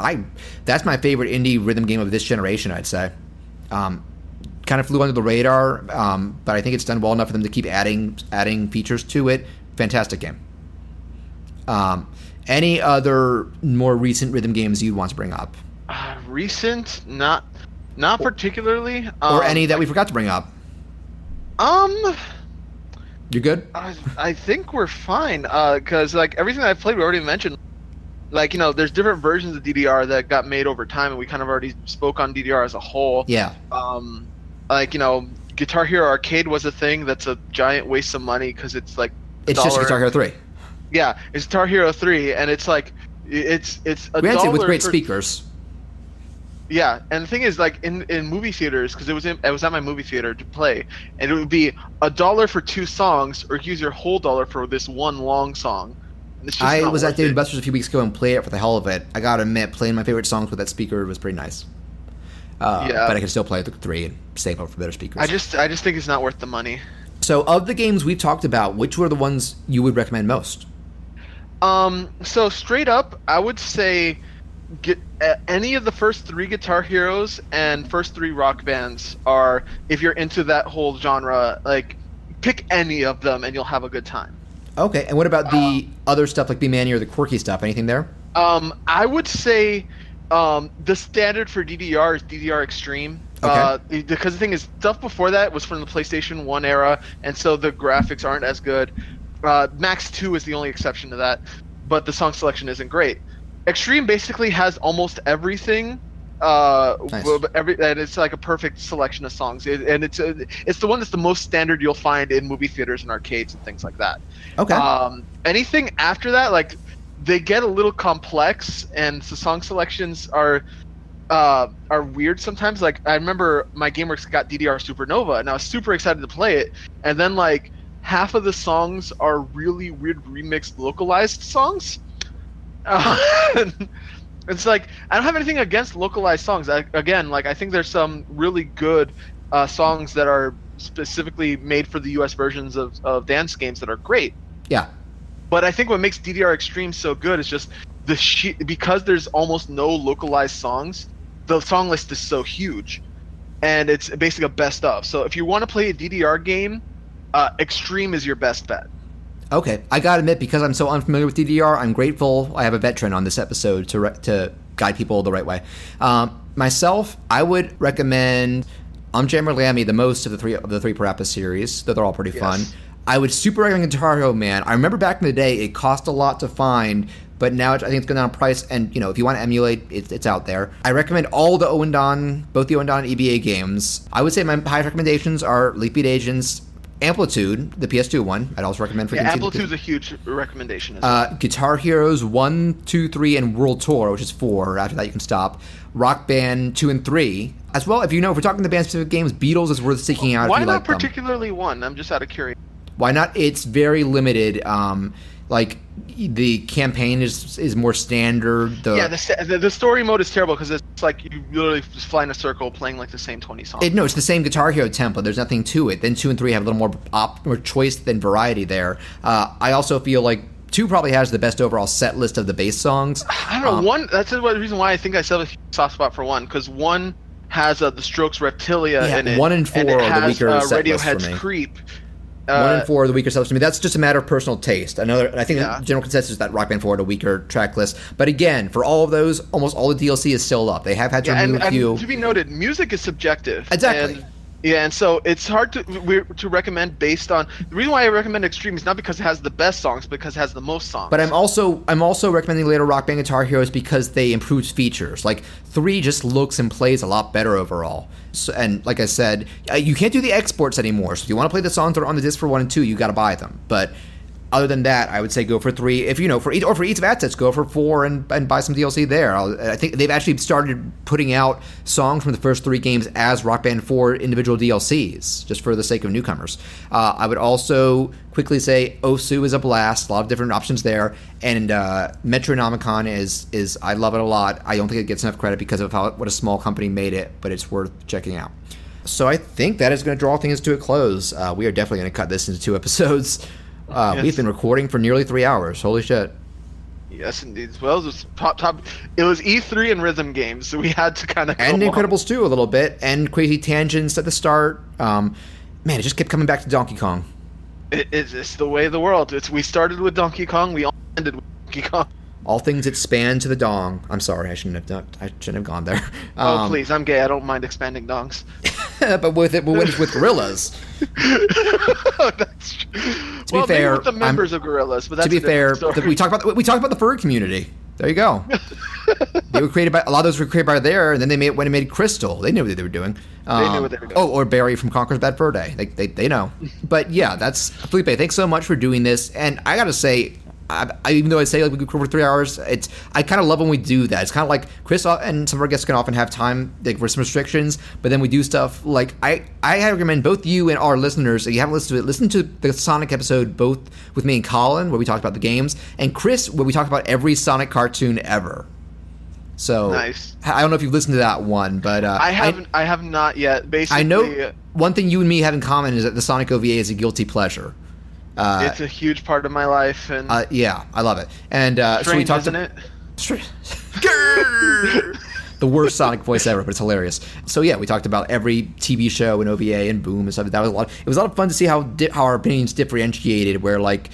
That's my favorite indie rhythm game of this generation, I'd say. Kind of flew under the radar, but I think it's done well enough for them to keep adding features to it. Fantastic game. Any other more recent rhythm games you'd want to bring up? Recent? Not particularly. Or any that we forgot to bring up? You're good? I think we're fine, because like everything I've played we already mentioned. Like, there's different versions of DDR that got made over time, and we kind of already spoke on DDR as a whole. Yeah. Guitar Hero Arcade was a thing that's a giant waste of money because it's like it's just Guitar Hero 3. Yeah, it's Guitar Hero 3, and it's like it's a $1 with great speakers. Yeah, and the thing is, like in movie theaters, because it was at my movie theater to play, and it would be $1 for 2 songs, or use your whole dollar for this one long song. I was at David Buster's a few weeks ago and played it for the hell of it. I gotta admit, playing my favorite songs with that speaker was pretty nice. But I can still play with the 3 and save up for better speakers. I just think it's not worth the money. So, of the games we've talked about, which were the ones you would recommend most? So straight up, I would say get any of the first 3 Guitar Heroes and first 3 Rock Bands are, if you're into that whole genre, like pick any of them and you'll have a good time. Okay, and what about the other stuff like B-Mania or the quirky stuff? Anything there? I would say the standard for DDR is DDR Extreme. Okay. Because the thing is, stuff before that was from the PlayStation 1 era, and so the graphics aren't as good. Max 2 is the only exception to that, but the song selection isn't great. Extreme basically has almost everything. Nice. And it's like a perfect selection of songs, and it's the one that's the most standard you'll find in movie theaters and arcades and things like that. Okay. Anything after that, like they get a little complex, and the song selections are weird sometimes. Like, I remember my GameWorks got DDR Supernova, and I was super excited to play it, and then like half of the songs are really weird remixed localized songs. It's like, I don't have anything against localized songs. I think there's some really good songs that are specifically made for the US versions of dance games that are great. Yeah. But I think what makes DDR Extreme so good is just because there's almost no localized songs, the song list is so huge, and it's basically a best of. So if you want to play a DDR game, Extreme is your best bet. Okay, I gotta admit, because I'm so unfamiliar with DDR, I'm grateful I have a veteran on this episode to guide people the right way. Myself, I would recommend Jammer Lammy the most of the three PaRappa series, though they're all pretty fun. I would super recommend Gitaroo Man. I remember back in the day, it cost a lot to find, but now I think it's going down in price, and if you want to emulate, it's out there. I recommend all the Ouendan, both the Ouendan and EBA games. I would say my highest recommendations are Leap-Beat Agents, Amplitude, the PS2 one. I'd also recommend for Amplitude's a huge recommendation as well. Guitar Heroes 1, 2, 3, and World Tour, which is 4. After that, you can stop. Rock Band 2 and 3. As well, if we're talking the band-specific games, Beatles is worth seeking out. Why if you not like particularly 1? I'm just out of curiosity. Why not? It's very limited. Like, the campaign is more standard. The story mode is terrible because it's like you literally just fly in a circle playing like the same 20 songs. No, it's the same Guitar Hero template. There's nothing to it. Then 2 and 3 have a little more choice than variety there. I also feel like 2 probably has the best overall set list of the bass songs. I don't know. 1, that's the reason why I think I still have a soft spot for 1, because 1 has the Strokes' Reptilia in it. 1 and 4 are the weaker set list for me. Radiohead's Creep. 1 and 4 are the weaker set list for me. That's just a matter of personal taste. I think the general consensus is that Rock Band 4 had a weaker track list. But again, for all of those, almost all the DLC is still up. They have had to remove a few. And to be noted, music is subjective. Exactly. And so it's hard to recommend based on the reason why I recommend Extreme is not because it has the best songs, but because it has the most songs. But I'm also recommending later Rock Band Guitar Heroes because they improved features. Like 3 just looks and plays a lot better overall. So, and like I said, you can't do the exports anymore. So if you want to play the songs that are on the disc for 1 and 2, you got to buy them. But other than that, I would say go for 3. If for each of assets, go for 4 and buy some DLC there. I think they've actually started putting out songs from the first 3 games as Rock Band 4 individual DLCs, just for the sake of newcomers. I would also quickly say Osu is a blast. A lot of different options there, and Metronomicon is I love it a lot. I don't think it gets enough credit because of what a small company made it, but it's worth checking out. So I think that is going to draw things to a close. We are definitely going to cut this into 2 episodes. Yes. We've been recording for nearly 3 hours. Holy shit. Yes, indeed. Well, it was top. It was E3 and rhythm games, so we had to kind of go and on. Incredibles 2 a little bit, and crazy tangents at the start. Man, it just kept coming back to Donkey Kong. It's the way of the world. We started with Donkey Kong, we all ended with Donkey Kong. All things that span to the dong. I'm sorry, I shouldn't have gone there. Oh please, I'm gay. I don't mind expanding dongs. but when it's with gorillas. That's true. To be fair, with the members of gorillas. But that's to be fair, we talk about the furry community. There you go. A lot of those were created by there, and then when they made Crystal, they knew what they were doing. They knew what they were doing. Or Barry from Conker's Bad Fur Day. They know. But yeah, that's Felipe. Thanks so much for doing this, and I gotta say, even though I say like we go for 3 hours, I kind of love when we do that. It's kind of like Chris and some of our guests can often have time for some restrictions, but then we do stuff like I recommend both you and our listeners, if you haven't listened to it, listen to the Sonic episode both with me and Colin where we talked about the games, and Chris where we talked about every Sonic cartoon ever. So nice. I don't know if you've listened to that one, but I have not yet. Basically, I know one thing you and me have in common is that the Sonic OVA is a guilty pleasure. It's a huge part of my life, and yeah, I love it. And so we talked, isn't it? The worst Sonic voice ever, but it's hilarious. So yeah, we talked about every TV show and OVA and Boom and stuff. That was a lot. It was a lot of fun to see how our opinions differentiated. Where like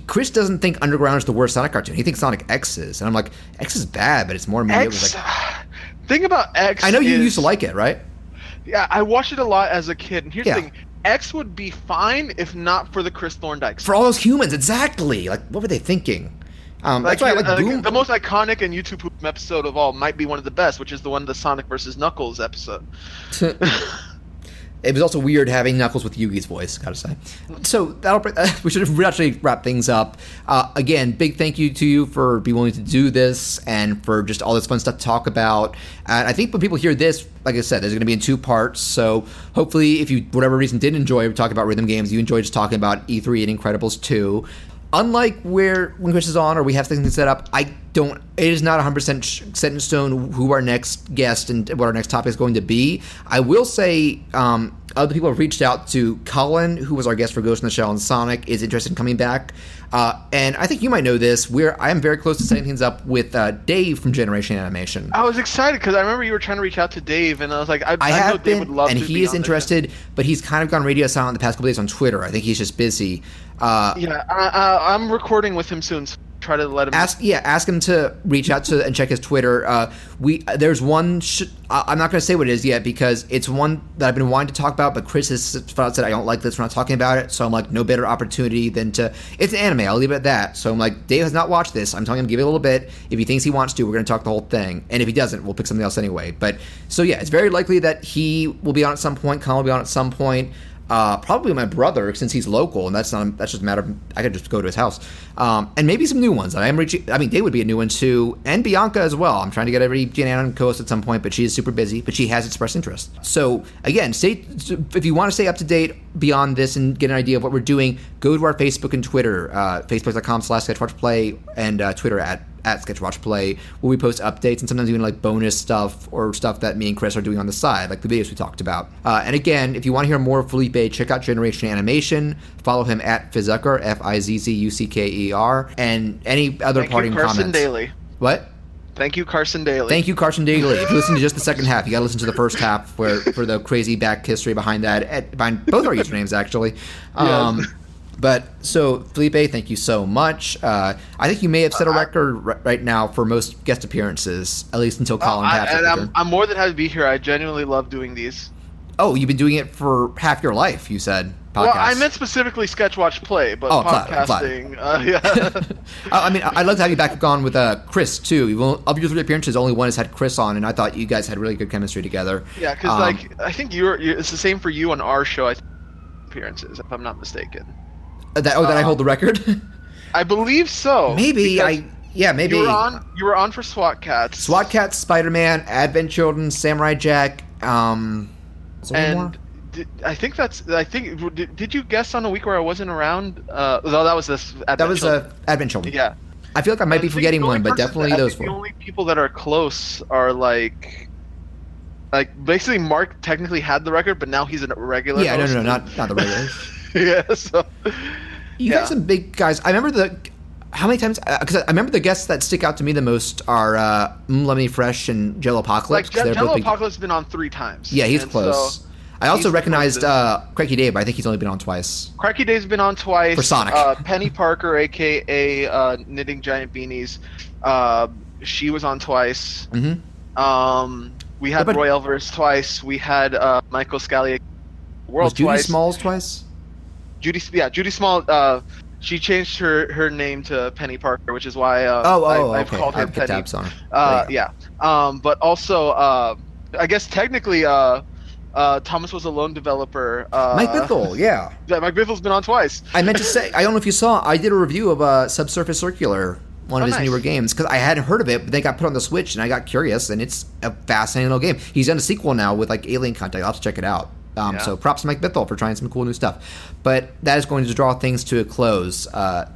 Chris doesn't think Underground is the worst Sonic cartoon. He thinks Sonic X is, and I'm like, X is bad, but it's more me. X. Thing about X. I know you used to like it, right? Yeah, I watched it a lot as a kid, and here's the thing. X would be fine if not for the Chris Thorndike. For all those humans, exactly. Like, what were they thinking? That's why I like Boom. The most iconic and YouTube Poop episode of all might be one of the best, which is the Sonic versus Knuckles episode. It was also weird having Knuckles with Yugi's voice, gotta say. So we should actually wrap things up. Again, big thank you to you for being willing to do this and for just all this fun stuff to talk about. And I think when people hear this, like I said, there's going to be in 2 parts. So hopefully, if you, for whatever reason, did enjoy talking about rhythm games, you enjoy just talking about E3 and Incredibles 2. Unlike when Chris is on or we have things set up, it is not 100% set in stone who our next guest and what our next topic is going to be. I will say other people have reached out to Colin, who was our guest for Ghost in the Shell and Sonic, is interested in coming back. And I think you might know this. I am very close to setting things up with Dave from Generation Animation. I was excited because I remember you were trying to reach out to Dave, and I was like, I know Dave would love to be on this. And he is interested, but he's kind of gone radio silent the past couple days on Twitter. I think he's just busy. I'm recording with him soon, so try to let him ask him to reach out to and check his Twitter. There's one I'm not going to say what it is yet because it's one that I've been wanting to talk about, but Chris has said I don't like this, we're not talking about it. So I'm like, no better opportunity than to, it's an anime, I'll leave it at that. So I'm like, Dave has not watched this, I'm telling him give it a little bit. If he thinks he wants to, we're going to talk the whole thing, and if he doesn't, we'll pick something else anyway. But so yeah, it's very likely that he will be on at some point, Colin will be on at some point. Probably my brother, since he's local, and that's just a matter of, I could just go to his house. And maybe some new ones. Dave would be a new one too, and Bianca as well. I'm trying to get every Jane Ann co-host at some point, but she is super busy, but she has expressed interest. So again, if you want to stay up to date beyond this and get an idea of what we're doing, go to our Facebook and Twitter, facebook.com/sketchwatchplay, and Twitter at sketchwatchplay, where we post updates and sometimes even like bonus stuff or stuff that me and Chris are doing on the side, like the videos we talked about. And again, if you want to hear more of Felipe, check out Generation Animation. Follow him at Fizzucker, Fizzzucker, and any other parting comments. Thank you, Carson Daly. What? Thank you, Carson Daly. Thank you, Carson Daly. If you listen to just the second half, you got to listen to the first half for the crazy back history behind that, behind both our usernames, actually. Yes. But so, Felipe, thank you so much. I think you may have set a record right now for most guest appearances, at least until Colin Patrick. I'm more than happy to be here. I genuinely love doing these. Oh, you've been doing it for half your life, you said. Podcast. Well, I meant specifically Sketch Watch Play, but podcasting, yeah. I mean, I'd love to have you back on with Chris, too. Of your 3 appearances, only one has had Chris on, and I thought you guys had really good chemistry together. Yeah, because, I think it's the same for you on our show, appearances, if I'm not mistaken. That I hold the record? I believe so. Maybe. Maybe. You were on for SWAT Cats. SWAT Cats, Spider-Man, Advent Children, Samurai Jack, is there more? Did you guess on a week where I wasn't around? No, that was this. That was Advent Children. Yeah. I feel like I might be forgetting one, but definitely those 4. The only people that are close are like basically Mark technically had the record, but now he's a regular. Yeah, no, not the regular. Yeah, so you got some big guys. I remember how many times? Because I remember the guests that stick out to me the most are Lemony Fresh and Jello Apocalypse. Like Jello Apocalypse has been on 3 times. Yeah, he's close. So I also recognized Cracky Dave, but I think he's only been on twice. Cracky Dave's been on twice. For Sonic. Penny Parker, a.k.a. Knitting Giant Beanies, she was on twice. Mm-hmm. We had Roy Elvers twice. We had Michael Scalia was Judy twice. Smalls twice? Judy Small. She changed her name to Penny Parker, which is why I've called her Penny. Tabs on her. Yeah. But also, I guess technically, Thomas was a lone developer. Mike Bithell, yeah. Mike Bithell's been on twice. I meant to say, I don't know if you saw, I did a review of Subsurface Circular, one of his newer games, because I hadn't heard of it, but they got put on the Switch, and I got curious, and it's a fascinating little game. He's done a sequel now with alien content. I'll have to check it out. So props to Mike Bithell for trying some cool new stuff. But that is going to draw things to a close.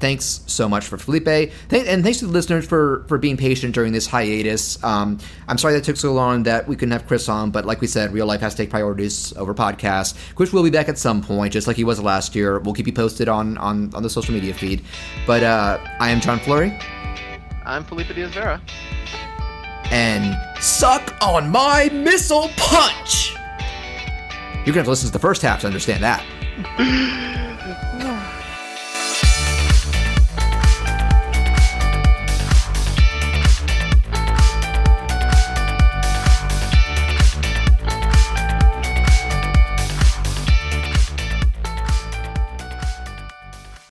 Thanks so much for Felipe. And thanks to the listeners for being patient during this hiatus. I'm sorry that took so long that we couldn't have Chris on, but like we said, real life has to take priorities over podcasts. Chris will be back at some point, just like he was last year. We'll keep you posted on the social media feed. But I am John Fleury. I'm Felipe Diaz-Vera. And suck on my missile punch! You're going to have to listen to the first half to understand that.